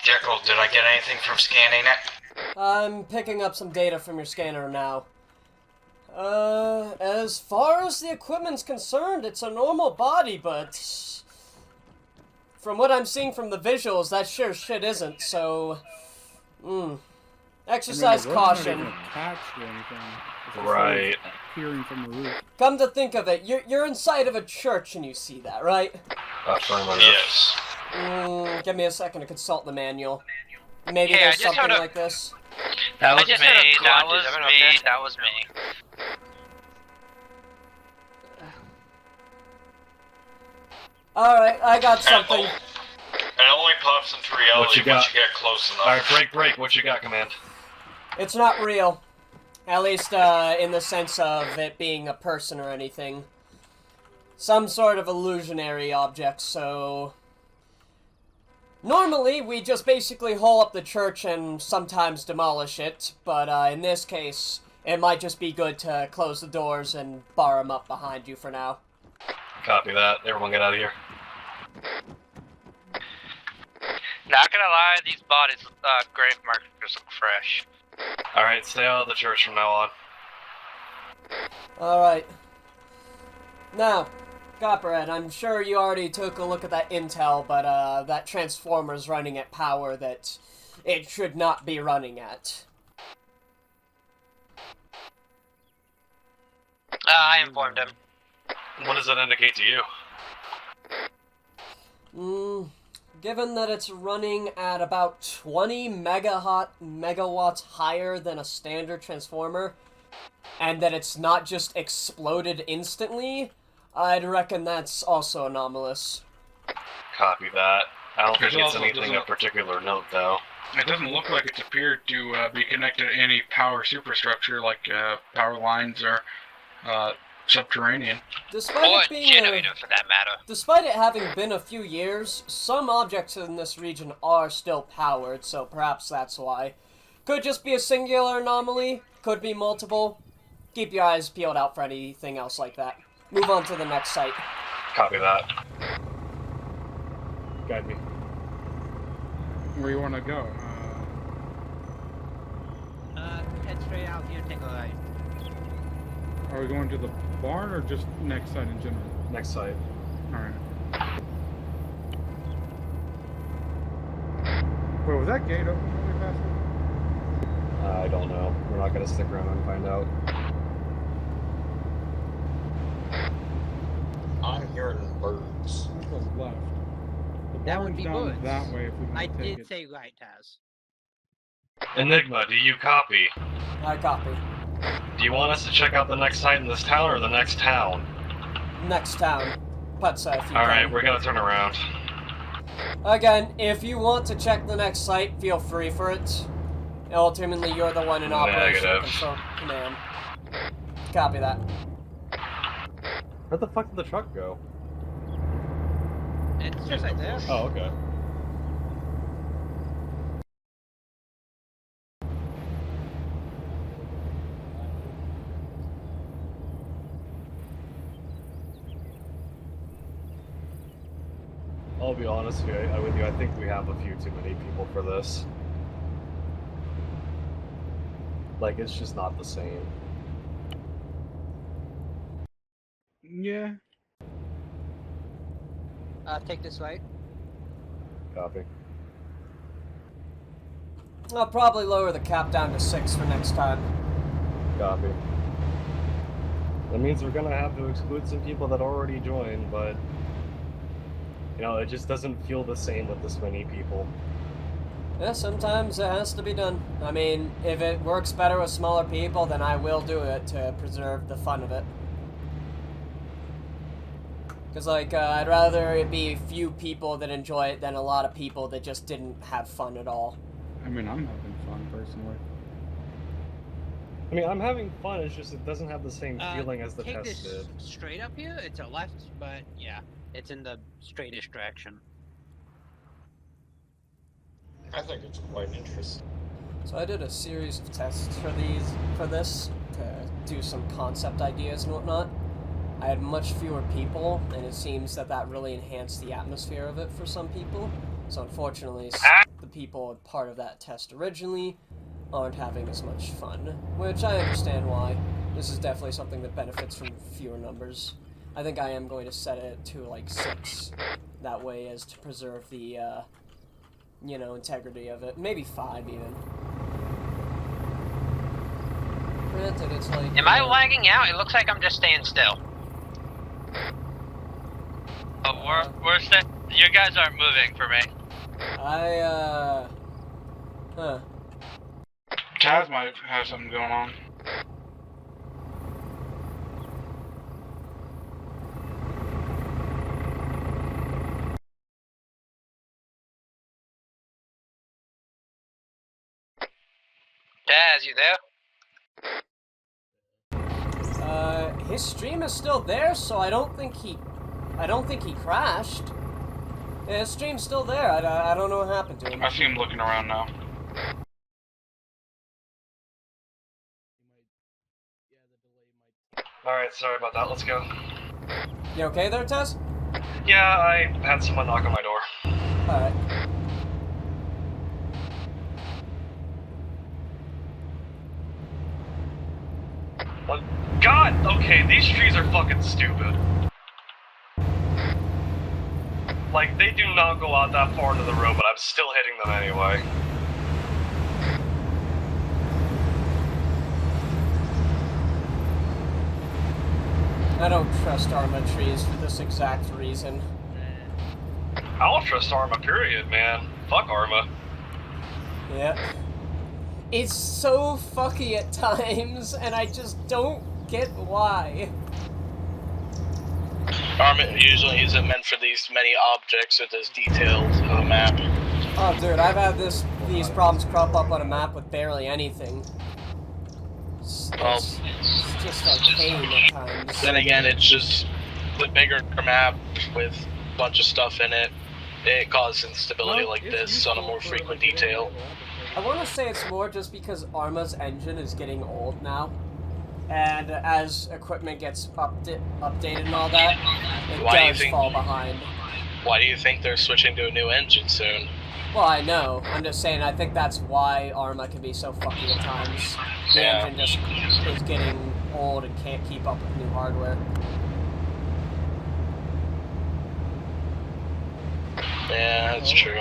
Jekyll, did I get anything from scanning it? I'm picking up some data from your scanner now. As far as the equipment's concerned, it's a normal body, but from what I'm seeing from the visuals, that sure shit isn't, so... Exercise caution. Right. Peering from the roof. Come to think of it, you're inside of a church and you see that, right? Yes. Give me a second to consult the manual. Maybe Hey, I there's just something heard a- like this. That was I just me, heard a that grunt. was Is everyone me, okay? that was me. Alright, I got something. And it only pops into reality What you got? once you get close enough. Alright, break, what you got, Command? It's not real. At least, in the sense of it being a person or anything. Some sort of illusionary object, so... Normally, we just basically hole up the church and sometimes demolish it, but in this case, it might just be good to close the doors and bar them up behind you for now. Copy that. Everyone get out of here. Not gonna lie, these bodies, grave markers look fresh. Alright, stay out of the church from now on. Alright. Now, Copperhead, I'm sure you already took a look at that intel, but that transformer's running at power that it should not be running at. I informed him. What does that indicate to you? Given that it's running at about 20 megawatts higher than a standard transformer, and that it's not just exploded instantly, I'd reckon that's also anomalous. Copy that. I don't think It it's also anything doesn't- of particular note, though. It doesn't look like it's appeared to be connected to any power superstructure like power lines or subterranean. Despite Or it a being generator, for that matter. Despite it having been a few years, some objects in this region are still powered, so perhaps that's why. Could just be a singular anomaly, could be multiple. Keep your eyes peeled out for anything else like that. Move on to the next site. Copy that. Guide me. Where you want to go? straight out here, take a right. Are we going to the barn or just next site in general? Next site. Alright. Wait, was that gate open when we passed it? I don't know. We're not gonna stick around and find out. I'm hearing birds. That goes left. The That would barn's be down good. that way if we can I take did it. say right, Taz. Enigma, do you copy? I copy. Do you want us to check out the next site in this town or the next town? Next town. Putsa, if you Alright, can. we're gonna turn around. Again, if you want to check the next site, feel free for it. Ultimately, you're the one in operational Negative. control command. Copy that. Where the fuck did the truck go? It's just right there. Oh, okay. I'll be honest with you, I think we have a few too many people for this. Like, it's just not the same. Yeah. Take this right. Copy. I'll probably lower the cap down to 6 for next time. Copy. That means we're gonna have to exclude some people that already joined, but... You know, it just doesn't feel the same with this many people. Yeah, sometimes it has to be done. I mean, if it works better with smaller people, then I will do it to preserve the fun of it. Because, like, I'd rather it be few people that enjoy it than a lot of people that just didn't have fun at all. I mean, I'm having fun, personally. I mean, I'm having fun, it's just it doesn't have the same feeling as the Take test this did. straight up here. It's a left, but yeah, it's in the straightest direction. I think it's quite interesting. So I did a series of tests for this to do some concept ideas and whatnot. I had much fewer people, and it seems that really enhanced the atmosphere of it for some people. So unfortunately, the people part of that test originally aren't having as much fun, which I understand why. This is definitely something that benefits from fewer numbers. I think I am going to set it to like 6, that way as to preserve the, you know, integrity of it. Maybe 5 even. Granted, it's like... Am I lagging out? It looks like I'm just staying still. Oh, we're staying. You guys aren't moving for me. Huh. Taz might have something going on. Taz, you there? His stream is still there, so I don't think he crashed. Yeah, his stream's still there. I don't know what happened to him. I see him looking around now. Alright, sorry about that, let's go. You okay there, Tess? Yeah, I had someone knock on my door. Alright. God! Okay, these trees are fucking stupid. Like, they do not go out that far into the road, but I'm still hitting them anyway. I don't trust ARMA trees for this exact reason. I don't trust ARMA, period, man. Fuck ARMA. Yeah. It's so fucky at times, and I just don't get why. ARMA usually isn't meant for these many objects or this detailed of a map. Oh, dude, I've had these problems crop up on a map with barely anything. It's just arcane at times. Then again, it's just the bigger map with a bunch of stuff in it. It causes instability like this on a more frequent detail. I want to say it's more just because ARMA's engine is getting old now. And as equipment gets updated and all that, it does fall behind. Why do you think they're switching to a new engine soon? Well, I know. I'm just saying, I think that's why ARMA can be so fucky at times. The engine just is getting old and can't keep up with new hardware. Yeah, that's true.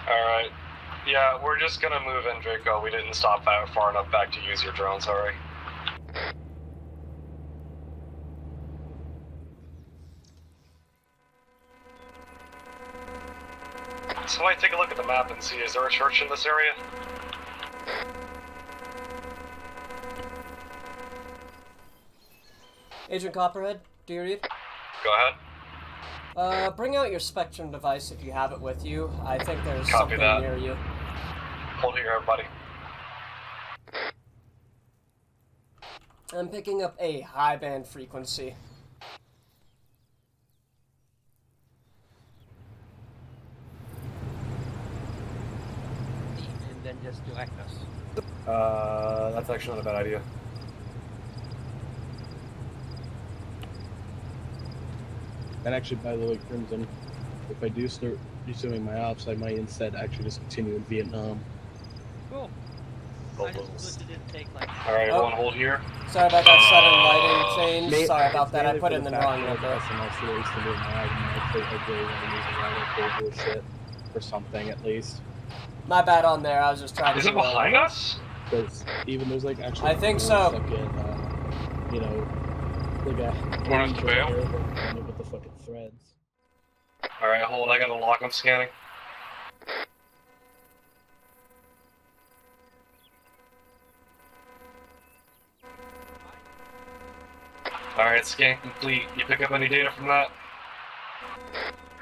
Alright. Yeah, we're just gonna move in, Draco. We didn't stop far enough back to use your drone, sorry. Somebody take a look at the map and see, is there a church in this area? Agent Copperhead, do you read? Go ahead. Bring out your Spectrum device if you have it with you. I think there's Copy something that. near you. Hold here, everybody. I'm picking up a high band frequency. And then just do echoes. That's actually not a bad idea. And actually, by the way, Crimson, if I do start resuming my ops, I might instead actually just continue in Vietnam. Cool. I just wish it didn't take like. Alright, everyone hold here. Sorry about that sudden lighting change. May- Sorry about that. I mainly put for in the fact wrong that number. SMS released into my item, and I think I really want to use a router code shit or something at least. My bad on there. I was just trying Is to. it behind us? Because even there's like actually. I think so. That get, you know, like a. Want us to bail? With the fucking threads. Alright, hold, I got a lock, I'm scanning. Alright, scan complete. You pick up any data from that?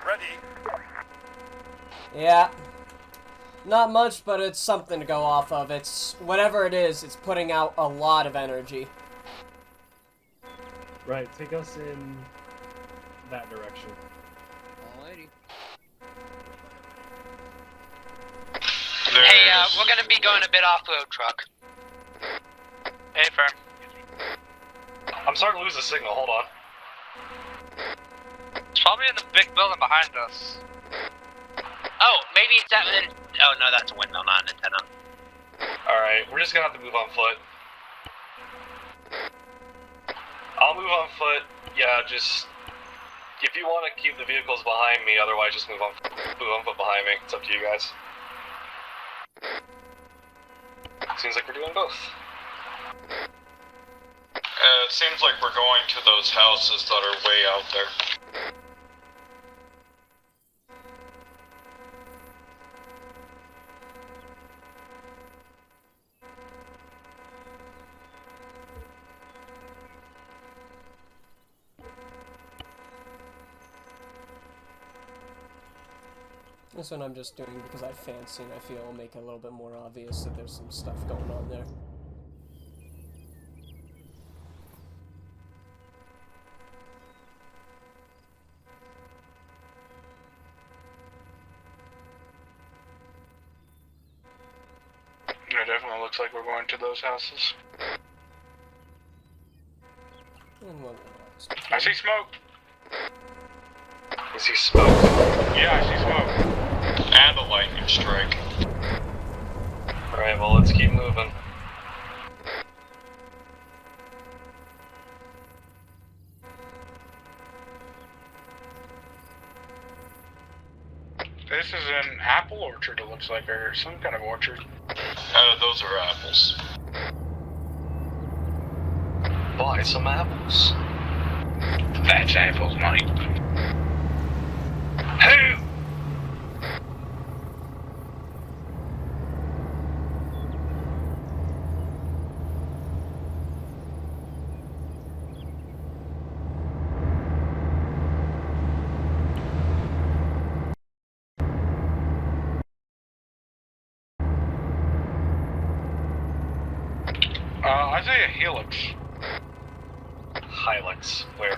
Ready. Yeah. Not much, but it's something to go off of. It's whatever it is, it's putting out a lot of energy. Right, take us in that direction. Alrighty. Hey, we're gonna be going a bit off-road, truck. Hey, Fern. I'm starting to lose the signal, hold on. It's probably in the big building behind us. Oh, maybe it's that one. Oh no, that's a windmill, not an antenna. Alright, we're just gonna have to move on foot. I'll move on foot. Yeah, just... If you want to keep the vehicles behind me, otherwise just move on foot behind me. It's up to you guys. Seems like we're doing both. It seems like we're going to those houses that are way out there. This one I'm just doing because I fancy and I feel it'll make it a little bit more obvious that there's some stuff going on there. It definitely looks like we're going to those houses. And one I see smoke. You see smoke? Yeah, I see smoke. And a lightning strike. Alright, well, let's keep moving. This is an apple orchard, it looks like, or some kind of orchard. Those are apples. Buy some apples. That's apples, mate. Who? Isaiah Helix. Hilux. Where?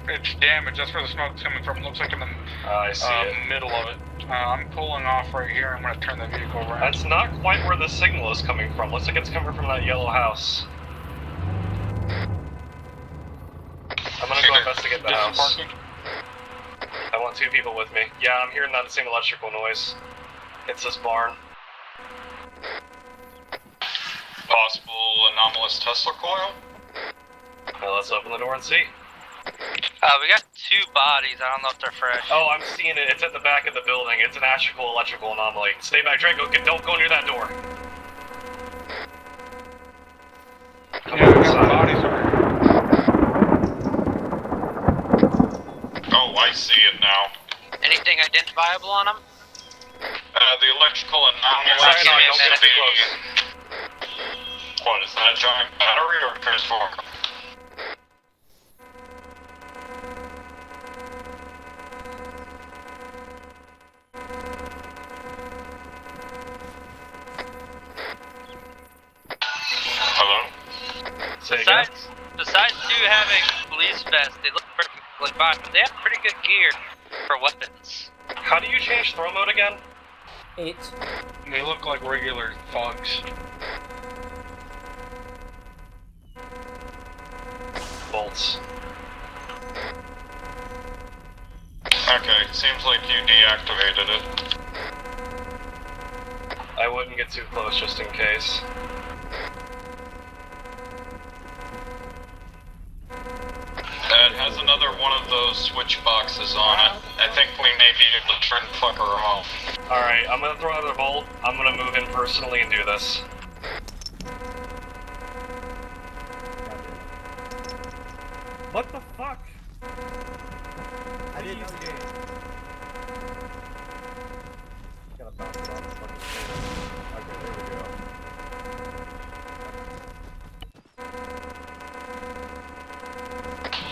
It's damaged. That's where the smoke's coming from. It looks like in the I see it. middle of it. I'm pulling off right here. I'm going to turn the vehicle around. That's not quite where the signal is coming from. Looks like it's coming from that yellow house. I'm gonna go investigate the house. Parking? I want 2 people with me. Yeah, I'm hearing that same electrical noise. It's this barn. Possible anomalous Tesla coil? Well, let's open the door and see. We got 2 bodies. I don't know if they're fresh. Oh, I'm seeing it. It's at the back of the building. It's an actual electrical anomaly. Stay back, Draco. Don't go near that door. Yeah, we got bodies over here. Oh, I see it now. Anything identifiable on them? The electrical anomaly Sorry, no, don't seems get to too close. be... What, is that a giant battery or a transformer? Hello? Say again? Besides 2 having police vests, they look perfectly fine, but they have pretty good gear for weapons. How do you change throw mode again? 8. They look like regular thugs. Bolts. Okay, seems like you deactivated it. I wouldn't get too close just in case. It has another one of those switch boxes on it. I think we may be able to turn the fucker off. Alright, I'm gonna throw another bolt. I'm gonna move in personally and do this. What the fuck? I didn't know you did. Gotta bounce it off the fucking thing. Okay, there we go.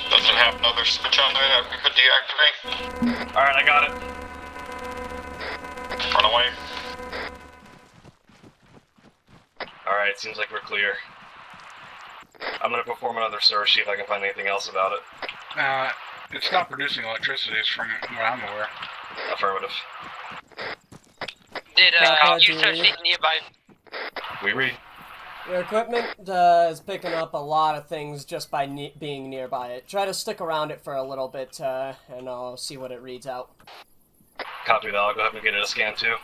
Does it have another switch on there that we could deactivate? Alright, I got it. Run away. Alright, seems like we're clear. I'm gonna perform another search, see if I can find anything else about it. It's not producing electricity, from what I'm aware. Affirmative. Did you search the nearby? We read. Your equipment is picking up a lot of things just by being nearby it. Try to stick around it for a little bit, and I'll see what it reads out. Copy that, I'll go ahead and get it a scan too.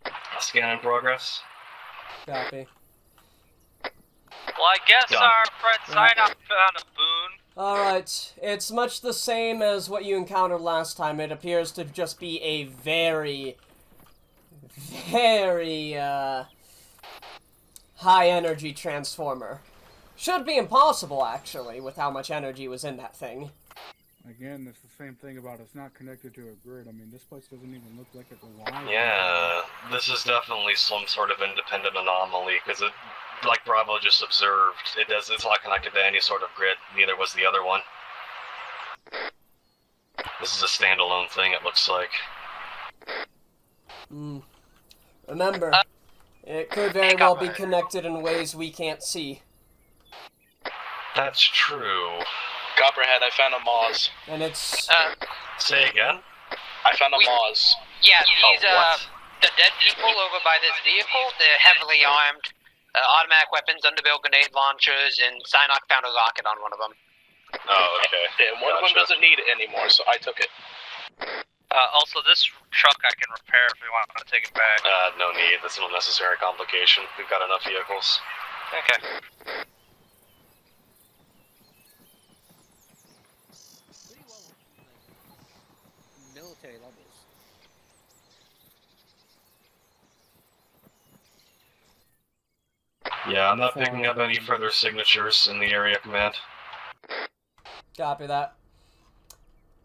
A scan in progress. Copy. Well, I guess Done. our friend Sign-Up found a boon. Alright, it's much the same as what you encountered last time. It appears to just be a very, high energy transformer. Should be impossible, actually, with how much energy was in that thing. Again, it's the same thing about it's not connected to a grid. I mean, this place doesn't even look like it's alive. Yeah, this is definitely some sort of independent anomaly, because it, like Bravo just observed, it's not connected to any sort of grid, neither was the other one. This is a standalone thing, it looks like. Remember, it could very well be connected in ways we can't see. That's true. Copperhead, I found a Moz. And it's... Say again? I found a Moz. Yeah, these, what? the dead people over by this vehicle, they're heavily armed. Automatic weapons, underbuilt grenade launchers, and Psynock found a rocket on one of them. Oh, okay. And one of them doesn't need it anymore, so I took it. Also, this truck I can repair if we want to take it back. No need. That's an unnecessary complication. We've got enough vehicles. Okay. Military levels. Yeah, I'm not picking up any further signatures in the area, Command. Copy that.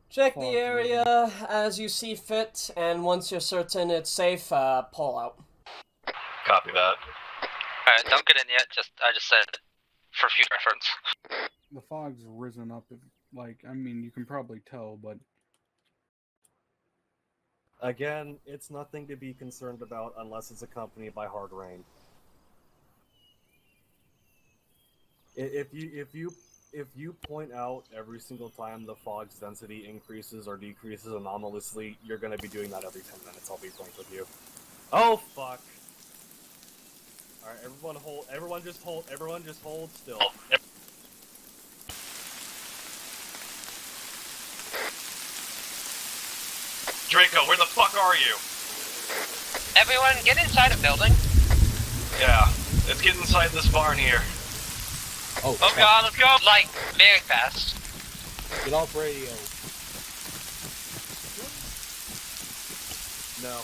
Check the area as you see fit, and once you're certain it's safe, pull out. Copy that. Alright, don't get in yet, I just said for future reference. The fog's risen up. Like, I mean, you can probably tell, but... Again, it's nothing to be concerned about unless it's accompanied by hard rain. If you point out every single time the fog's density increases or decreases anomalously, you're gonna be doing that every 10 minutes. I'll be frank with you. Oh fuck! All right, everyone hold. Everyone just hold. Everyone just hold still. Draco, where the fuck are you? Everyone, get inside a building. Yeah, let's get inside this barn here. Oh, God, let's go! Like, very fast. Get off radio. No.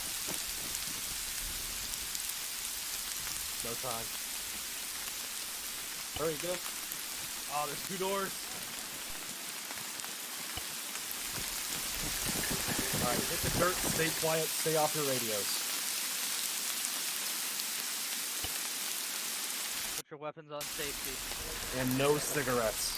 No time. Hurry, get up. Oh, there's 2 doors. Alright, hit the dirt, stay quiet, stay off your radios. Put your weapons on safety. And no cigarettes.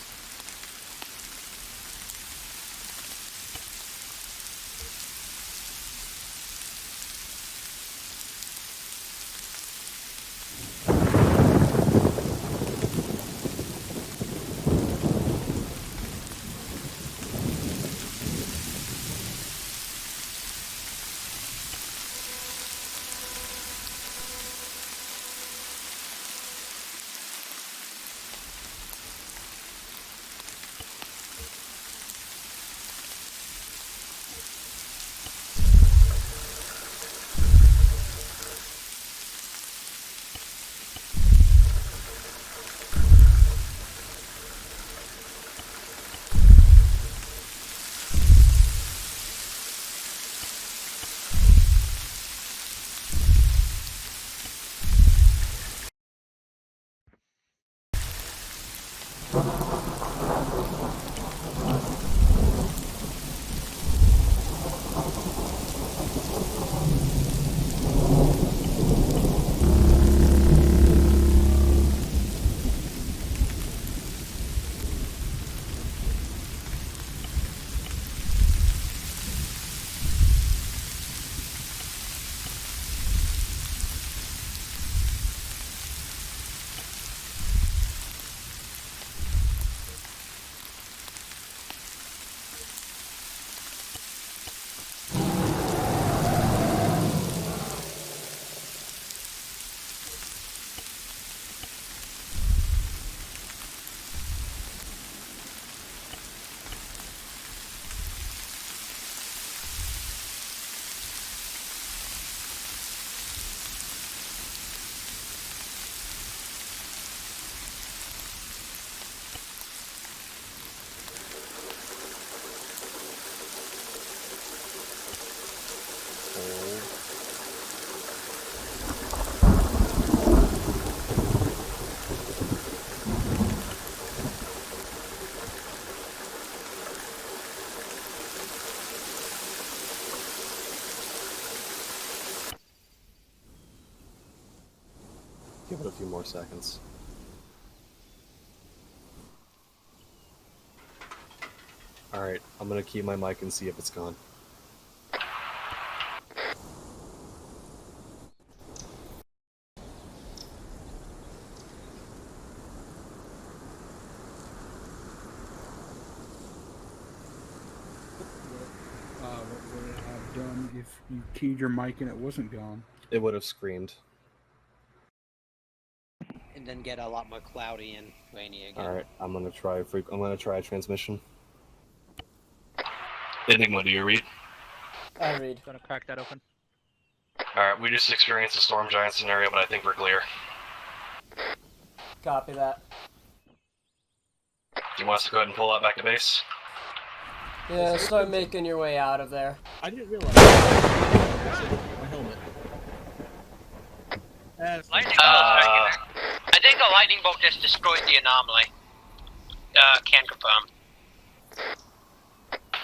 Give it a few more seconds. Alright, I'm gonna key my mic and see if it's gone. What would it have done if you keyed your mic and it wasn't gone? It would have screamed. And then get a lot more cloudy and rainy again. Alright, I'm gonna try transmission. Enigma, do you read? I read. Gonna crack that open. Alright, we just experienced a storm giant scenario, but I think we're clear. Copy that. Do you want us to go ahead and pull out back to base? Yeah, start making your way out of there. I didn't realize. My helmet. I think a lightning bolt just destroyed the anomaly. Can confirm.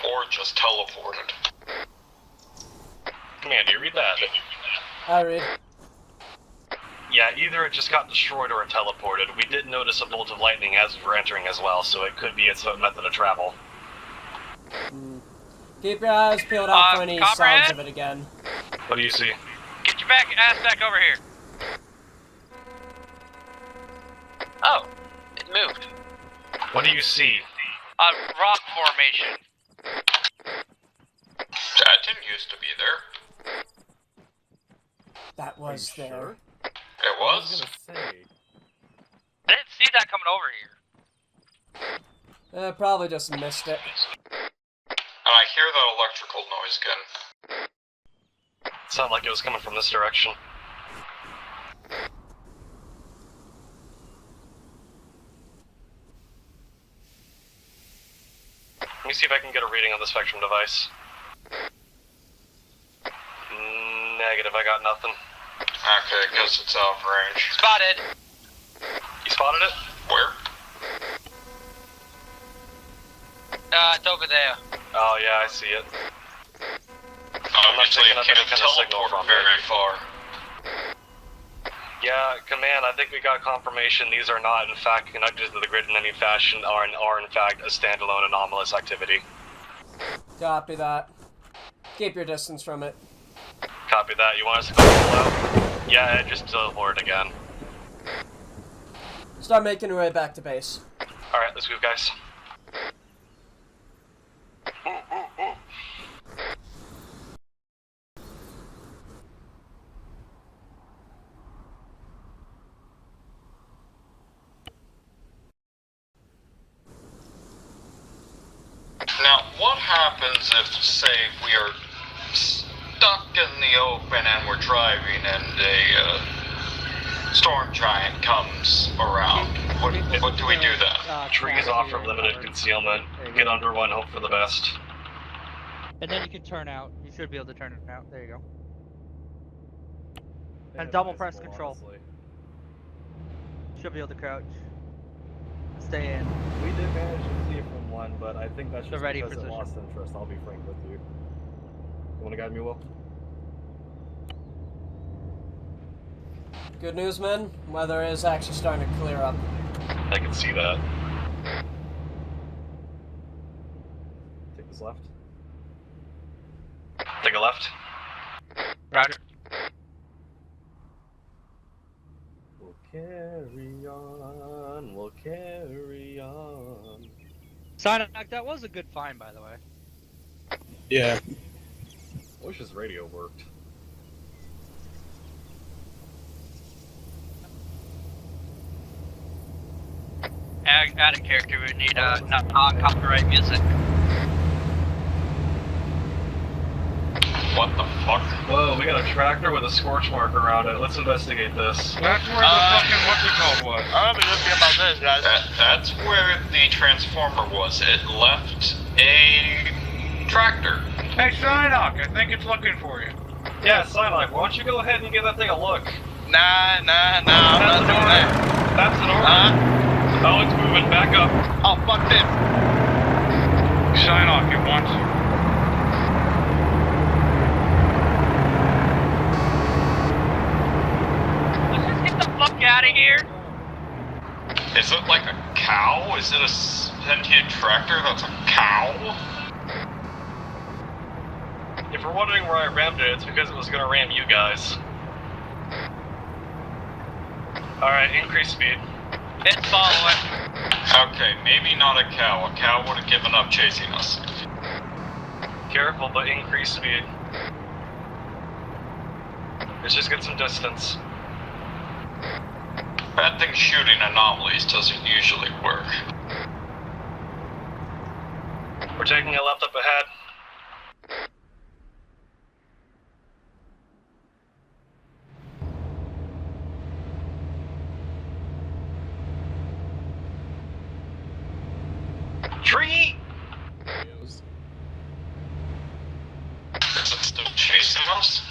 Or just teleported. Command, do you read that? I read. Yeah, either it just got destroyed or it teleported. We did notice a bolt of lightning as we were entering as well, so it could be its own method of travel. Keep your eyes peeled out for any signs of it again. What do you see? Get your ass back over here. Oh, it moved. What do you see? A rock formation. That didn't used to be there. That was there. Sure? It I was was? gonna say. Didn't see that coming over here. Probably just missed it. And I hear that electrical noise again. Sounded like it was coming from this direction. Let me see if I can get a reading on the spectrum device. Negative, I got nothing. Okay, I guess it's out of range. Spotted. You spotted it? Where? It's over there. Oh yeah, I see it. Obviously, picking it up any can't kind of signal teleport from very it. far. Yeah, Command, I think we got confirmation these are not in fact connected to the grid in any fashion, are in fact a standalone anomalous activity. Copy that. Keep your distance from it. Copy that. You want us to go full out? Yeah, just teleport again. Start making your way back to base. Alright, let's move, guys. Now, what happens if, say, we are stuck in the open and we're driving and a storm giant comes around? What do we do then? Trees offer limited concealment. Get under one, hope for the best. And then you can turn out. You should be able to turn it out. There you go. And double press control. Should be able to crouch. Stay in. We did manage to clear from one, but I think that's The just ready because position. it lost interest. I'll be frank with you. You want to guide me, Will? Good news, men. Weather is actually starting to clear up. I can see that. Take this left. Take a left. Roger. We'll carry on. We'll carry on. Psynock, that was a good find, by the way. Yeah. I wish his radio worked. Out of character, we need non-copyright music. What the fuck? Whoa, we got a tractor with a scorch mark around it. Let's investigate this. That's where the fucking what's it called was. I don't know about this, guys. That's where the transformer was. It left a tractor. Hey, Psynock, I think it's looking for you. Yeah, Psylocke, why don't you go ahead and give that thing a look? Nah, I'm not doing that. That's an order. Oh, it's moving back up. Oh, fuck this. Psynock, it wants you. Let's just get the fuck out of here. Is it like a cow? Is it a sentient tractor that's a cow? If you're wondering where I rammed it, it's because it was gonna ram you guys. Alright, increase speed. It's following. Okay, maybe not a cow. A cow would have given up chasing us. Careful, but increase speed. Let's just get some distance. That thing shooting anomalies doesn't usually work. We're taking a left up ahead. Tree! Is it still chasing us?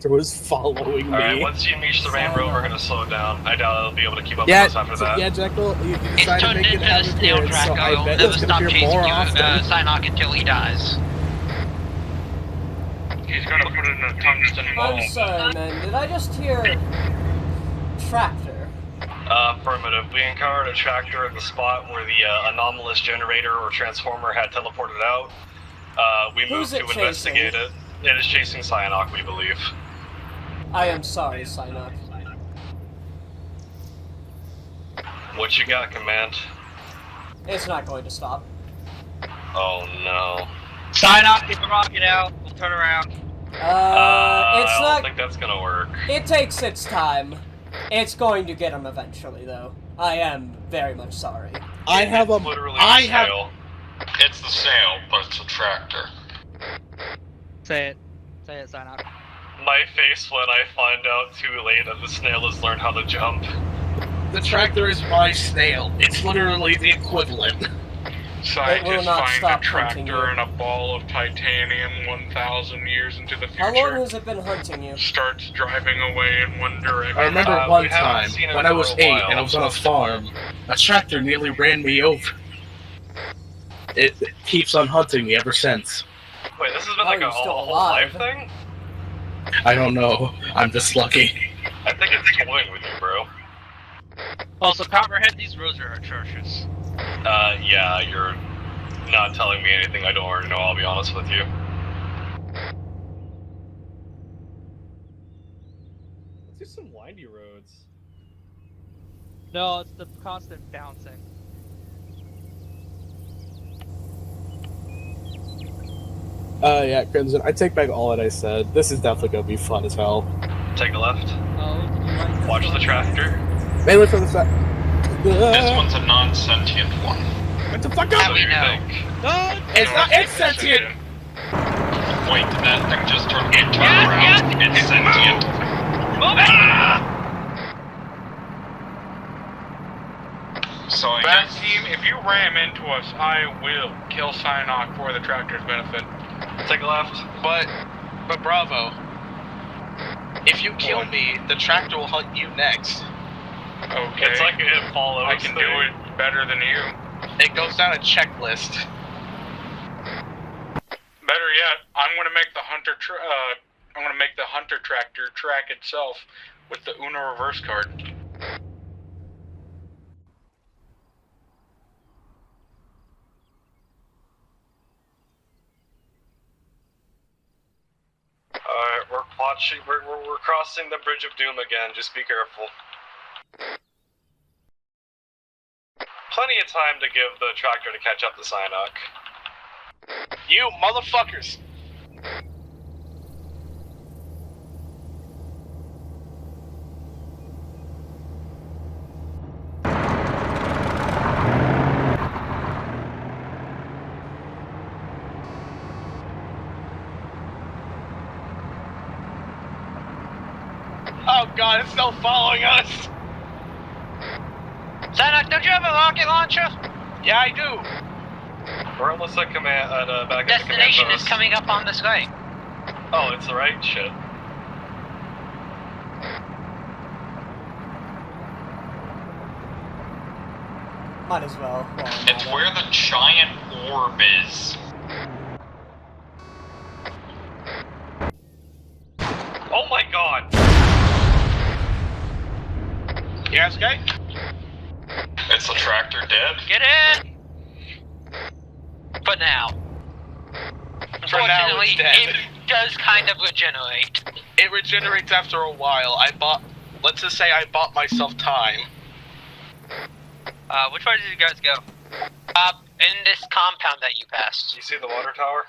It was following me. Alright, once you reach the main road, we're gonna slow down. I doubt it'll be able to keep up Yeah, with us after that. yeah, Jekyll, you It's decided to turned make it into a snail appearance, track. so I I'll bet never it's stop gonna chasing appear you, more often. Psynock, until he dies. He's gonna put it in a tungsten ball. I'm sorry, man. Did I just hear tractor? Affirmative. We encountered a tractor at the spot where the anomalous generator or transformer had teleported out. We Who's moved it to investigate chasing? it. It is chasing Psynock, we believe. I am sorry, Psynock. What you got, Command? It's not going to stop. Oh no. Sign off, get the rocket out, we'll turn around. It's I not. don't think that's gonna work. It takes its time. It's going to get him eventually, though. I am very much sorry. I have a. Literally I the have. sail. It's the sail, but it's a tractor. Say it. Say it, sign off. My face when I find out too late that the snail has learned how to jump. The tractor is my snail. It's literally the equivalent. Scientists not find a stop hunting you. tractor in a ball of titanium 1,000 years into the future. How long has it been hunting you? Starts driving away in one direction. I remember one we haven't time seen it when I for was a 8 while, and I was so on a it's farm. A tractor nearly ran me over. It keeps on hunting me ever since. Wait, this has been like you're a still whole alive. life thing? I don't know. I'm just lucky. I think it's toying with you, bro. Also, Copperhead, these roads are atrocious. Yeah, you're not telling me anything I don't already know, I'll be honest with you. Let's do some windy roads. No, it's the constant bouncing. Yeah, Crimson, I take back all that I said. This is definitely gonna be fun as hell. Take a left. Oh, did you like this Watch one? the tractor. Mainly from the fact. This one's a non-sentient one. What the fuck How up? do you think? No! It's not. It's sentient. Wait, did that thing just turn around? It's sentient. Move it! So I Back guess... team, if you ram into us, I will kill Psynock for the tractor's benefit. Take a left. But Bravo. If you kill me, the tractor will hunt you next. Okay. It's like it follows. I can do it better than you. It goes down a checklist. Better yet, I'm gonna make the hunter tractor track itself with the Uno reverse card. Alright, we're watching. We're crossing the Bridge of Doom again. Just be careful. Plenty of time to give the tractor to catch up to Psynock. You motherfuckers! Oh god, it's still following us! Psynock, don't you have a rocket launcher? Yeah, I do! We're almost at command. Back at the command Destination is post. coming up on this right. Oh, it's the right shit. Might as well. It's where the giant orb is. Oh my god! Yes, guy? It's the tractor dead? Get in! For now. For now, Unfortunately, it's dead. it does kind of regenerate. It regenerates after a while. Let's just say I bought myself time. Which way did you guys go? In this compound that you passed. You see the water tower?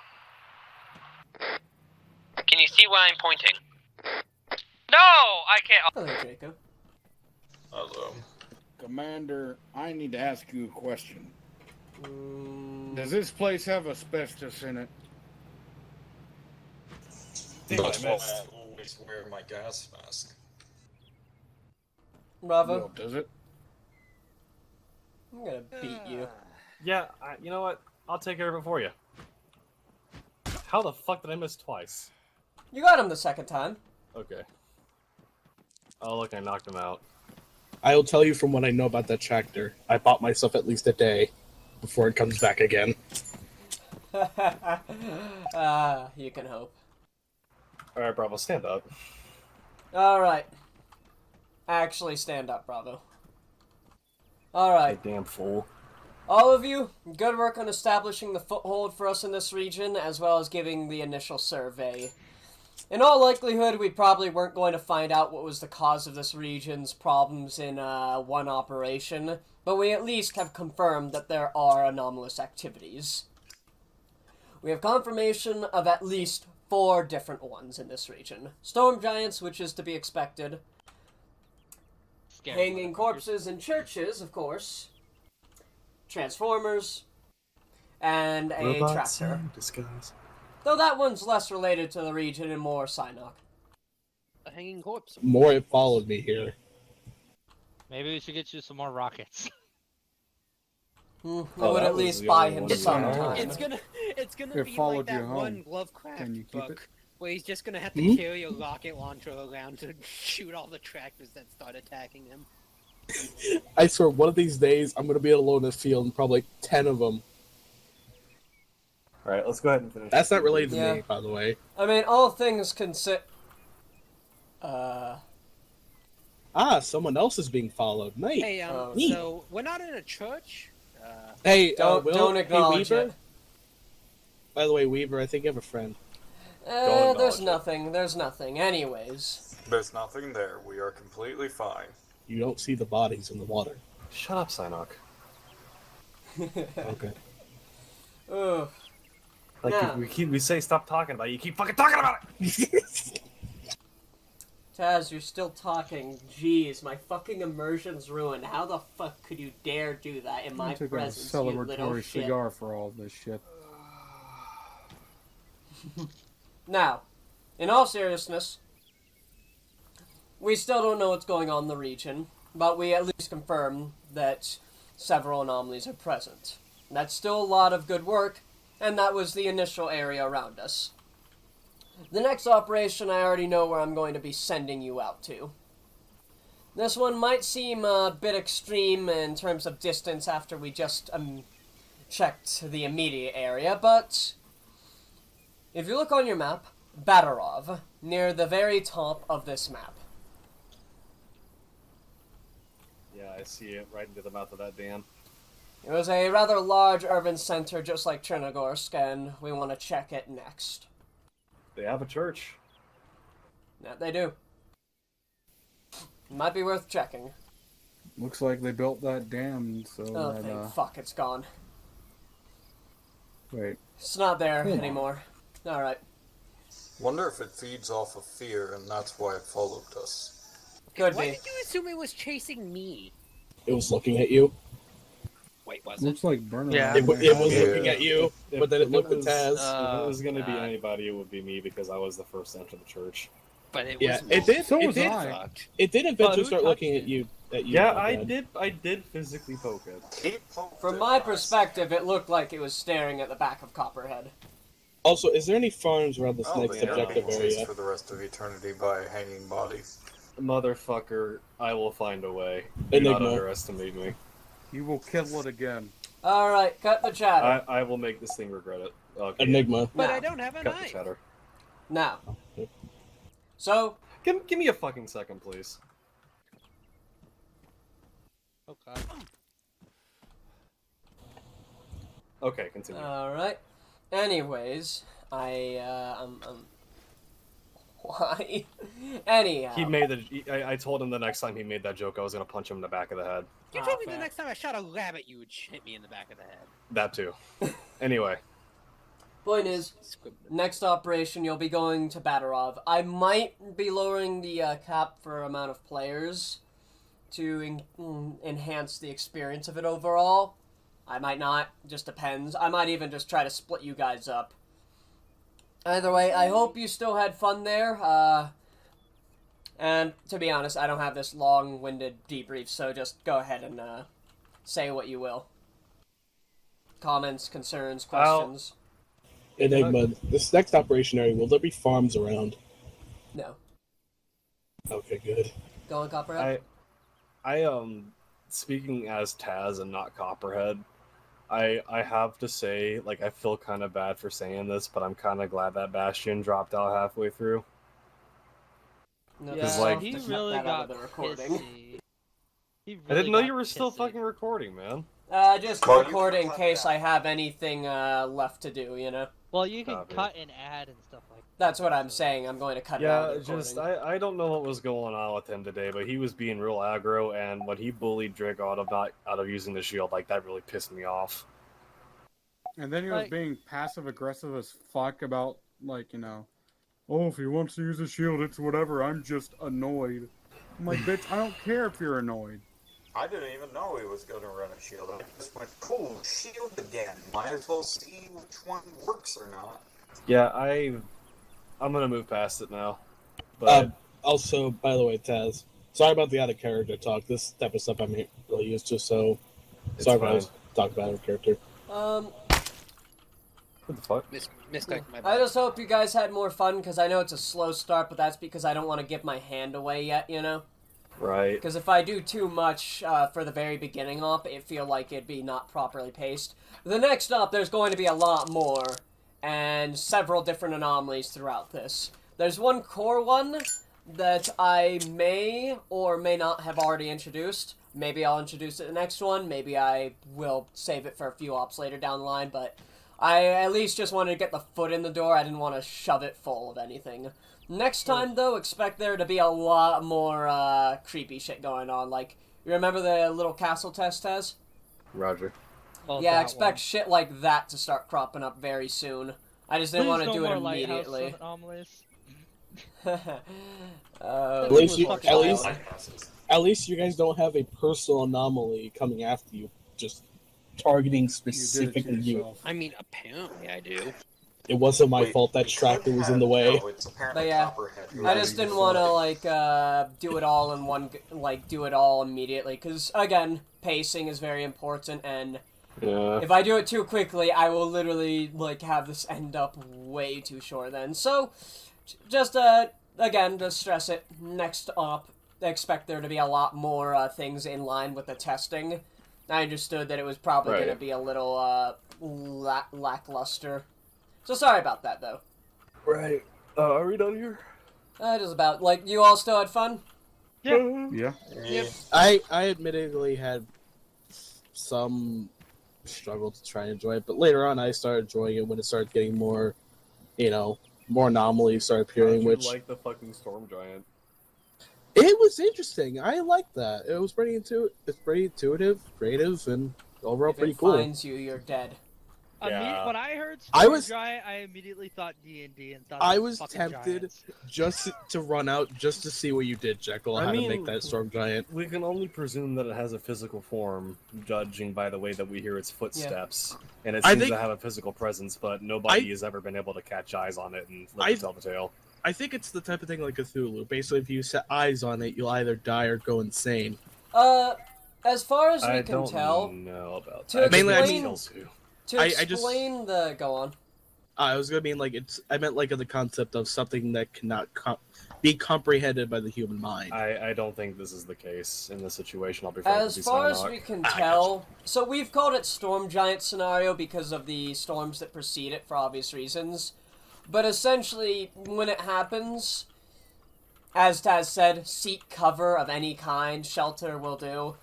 Can you see where I'm pointing? No! I can't. Hello, Jacob. Hello. Commander, I need to ask you a question. Does this place have asbestos in it? That's why I always wear my gas mask. Bravo. Well, does it? I'm gonna beat you. Yeah, you know what? I'll take care of it for you. How the fuck did I miss twice? You got him the second time. Okay. Oh, look, I knocked him out. I'll tell you from what I know about that tractor. I bought myself at least a day before it comes back again. You can hope. Alright, Bravo, stand up. Alright. Actually, stand up, Bravo. Alright. You damn fool. All of you, good work on establishing the foothold for us in this region, as well as giving the initial survey. In all likelihood, we probably weren't going to find out what was the cause of this region's problems in one operation, but we at least have confirmed that there are anomalous activities. We have confirmation of at least 4 different ones in this region. Storm giants, which is to be expected. Hanging corpses in churches, of course. Transformers. And a Robots tractor. in disguise. Though that one's less related to the region and more Psynock. A hanging corpse. More it followed me here. Maybe we should get you some more rockets. I would at least buy him some time. It's gonna It be followed like you that home. one Lovecraft Can you keep book it? where he's just gonna have to carry a rocket launcher around to shoot all the tractors that start attacking him. I swear, one of these days, I'm gonna be alone in the field and probably 10 of them. Alright, let's go ahead and finish. That's not related to Yeah. me, by the way. I mean, all things considered... Someone else is being followed. Nice. Hey, Neat. so we're not in a church. Hey, Don't Will, acknowledge Weaver? it. By the way, Weaver, I think you have a friend. There's nothing. Anyways. There's nothing there. We are completely fine. You don't see the bodies in the water. Shut up, Psynock. Okay. Ugh. Like, Nah. we say stop talking about it, you keep fucking talking about it! Taz, you're still talking. Jeez, my fucking immersion's ruined. How the fuck could you dare do that in my I took a presence, you little celebratory shit? cigar for all this shit. Now, in all seriousness, we still don't know what's going on in the region, but we at least confirm that several anomalies are present. That's still a lot of good work, and that was the initial area around us. The next operation, I already know where I'm going to be sending you out to. This one might seem a bit extreme in terms of distance after we just checked the immediate area, but if you look on your map, Badarov, near the very top of this map. Yeah, I see it right into the mouth of that dam. It was a rather large urban center just like Chernarus, and we want to check it next. They have a church. That they do. Might be worth checking. Looks like they built that dam so Oh, that, thank fuck, it's gone. Wait. It's not there Hold on. anymore. Alright. Wonder if it feeds off of fear and that's why it followed us. Could Why be. did you assume it was chasing me? It was looking at you. Wait, was it? Looks like Burner. Yeah. It was looking at you, but then it looked at Taz. If it was gonna be anybody, it would be me because I was the first to enter the church. But it Yeah, was it did. So it was did. I. It did eventually who start touched looking it? at you. Yeah, my I bad. did. I did physically poke it. From my perspective, it looked like it was staring at the back of Copperhead. Also, is there any farms around this Oh, next the enemy objective exists area? for the rest of eternity by a hanging body. Motherfucker, I will find a way. Do not Enigma. underestimate me. You will kill it again. Alright, cut the chatter. I will make this thing regret it. Okay. Enigma. But Now. I don't have a Cut the knife. chatter. Now. So, Give me a fucking second, please. Okay. Okay, continue. alright. Anyways, why? Anyhow. He made the. I told him the next time he made that joke, I was gonna punch him in the back of the head. You told me the next time I shot a rabbit, you would hit me in the back of the head. That too. Anyway, Point is, next operation you'll be going to Badarov. I might be lowering the cap for amount of players to enhance the experience of it overall. I might not, just depends. I might even just try to split you guys up. Either way, I hope you still had fun there. And to be honest, I don't have this long-winded debrief, so just go ahead and say what you will. Comments, concerns, questions? Enigma, this next operation area, will there be farms around? No. Okay, good. Go on, Copperhead. Speaking as Taz and not Copperhead, I have to say, like, I feel kind of bad for saying this, but I'm kind of glad that Bastion dropped out halfway through. No, Yeah, like- he to cut really that out of got the recording. pissy. He I didn't know really you were got still pissy. fucking recording, man. Just Carl, you record can in cut case that. I have anything left to do, you know? Well, you can Copy. cut and add and stuff like That's what I'm saying. I'm going to cut it out of the recording. I don't know what was going on with him today, but he was being real aggro, and when he bullied Drake out of using the shield, like, that really pissed me off. And then he was being passive aggressive as fuck about, like, you know, oh, if he wants to use a shield, it's whatever. I'm just annoyed. I'm like, bitch, I don't care if you're annoyed. I didn't even know he was going to run a shield. I just went, cool, shield again. Might as well see which one works or not. Yeah, I'm gonna move past it now. But also, by the way, Taz, sorry about the out of character talk. This type of stuff I'm not really used to, so sorry if I was talking about out of character. What the fuck? I just hope you guys had more fun, because I know it's a slow start, but that's because I don't want to give my hand away yet, you know? Right. Because if I do too much for the very beginning up, it feel like it'd be not properly paced. The next up, there's going to be a lot more, and several different anomalies throughout this. There's one core one that I may or may not have already introduced. Maybe I'll introduce it in the next one, maybe I will save it for a few ops later down the line, but I at least just wanted to get the foot in the door. I didn't want to shove it full of anything. Next time, though, expect there to be a lot more creepy shit going on. Like, you remember the little castle test, Tez? Roger. Yeah, expect shit like that to start cropping up very soon. I just didn't want to do it immediately. At least you guys don't have a personal anomaly coming after you, just targeting specifically you. I mean, apparently I do. It wasn't my fault that Tractor was in the way. But yeah, I just didn't want to, like, do it all in one, like, do it all immediately, because, again, pacing is very important, and if I do it too quickly, I will literally, like, have this end up way too short then. So, just, again, to stress it, next up, expect there to be a lot more things in line with the testing. I understood that it was probably going to be a little lackluster. So sorry about that, though. Right. Are we done here? Just about. Like, you all still had fun? Yeah. Yep. I admittedly had some struggle to try and enjoy it, but later on I started enjoying it when it started getting more, you know, more anomalies started appearing. How'd Which you like the fucking storm giant? it was interesting. I liked that. It was pretty intuitive, creative, and overall pretty cool. If it finds you, you're dead. When I heard Giant, I immediately thought D&D and thought I was fucking tempted giants. just to run out just to see what you did, Jekyll, how to make that storm giant. We can only presume that it has a physical form, judging by the way that we hear its footsteps. And it seems to have a physical presence, but nobody has ever been able to catch eyes on it and let it tell the tale. I think it's the type of thing like Cthulhu. Basically, if you set eyes on it, you'll either die or go insane. As far as we can tell, know about to that. explain the... Go on. I was gonna mean like I meant like the concept of something that cannot be comprehended by the human mind. I don't think this is the case in this situation. I'll be frank with you, As far as Psylocke. we can tell, so we've called it Storm Giant scenario because of the storms that precede it for obvious reasons. But essentially, when it happens, as Taz said, seek cover of any kind. Shelter will do.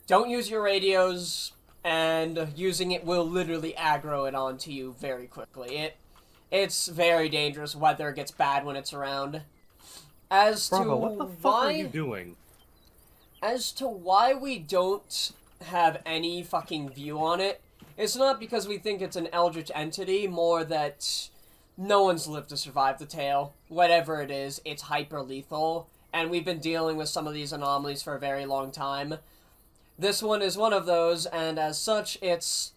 Don't use your radios, and using it will literally aggro it onto you very quickly. It's very dangerous. Weather gets bad when it's around. Bravo, what the fuck are you doing? As to why we don't have any fucking view on it, it's not because we think it's an eldritch entity, more that no one's lived to survive the tale. Whatever it is, it's hyper-lethal, and we've been dealing with some of these anomalies for a very long time. This one is one of those, and as such, it's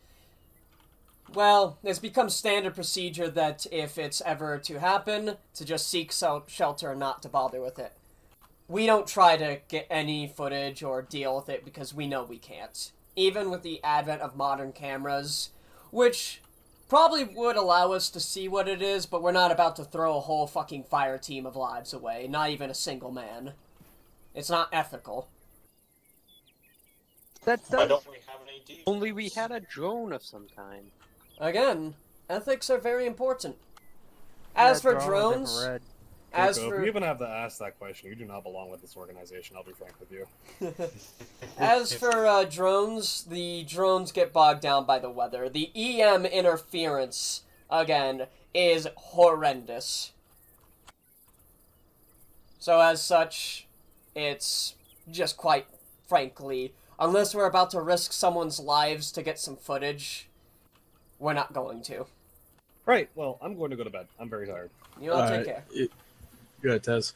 become standard procedure that if it's ever to happen, to just seek shelter and not to bother with it. We don't try to get any footage or deal with it because we know we can't. Even with the advent of modern cameras, which probably would allow us to see what it is, but we're not about to throw a whole fucking fire team of lives away, not even a single man. It's not ethical. Why don't we have any deals? Only we had a drone of some kind. Again, ethics are very important. As for drones, If you even have to ask that question, you do not belong with this organization, I'll be frank with you. As for drones, the drones get bogged down by the weather. The EM interference, again, is horrendous. So as such, it's just quite frankly, unless we're about to risk someone's lives to get some footage, we're not going to. Right, well, I'm going to go to bed. I'm very tired. You all take care. Good, Tez.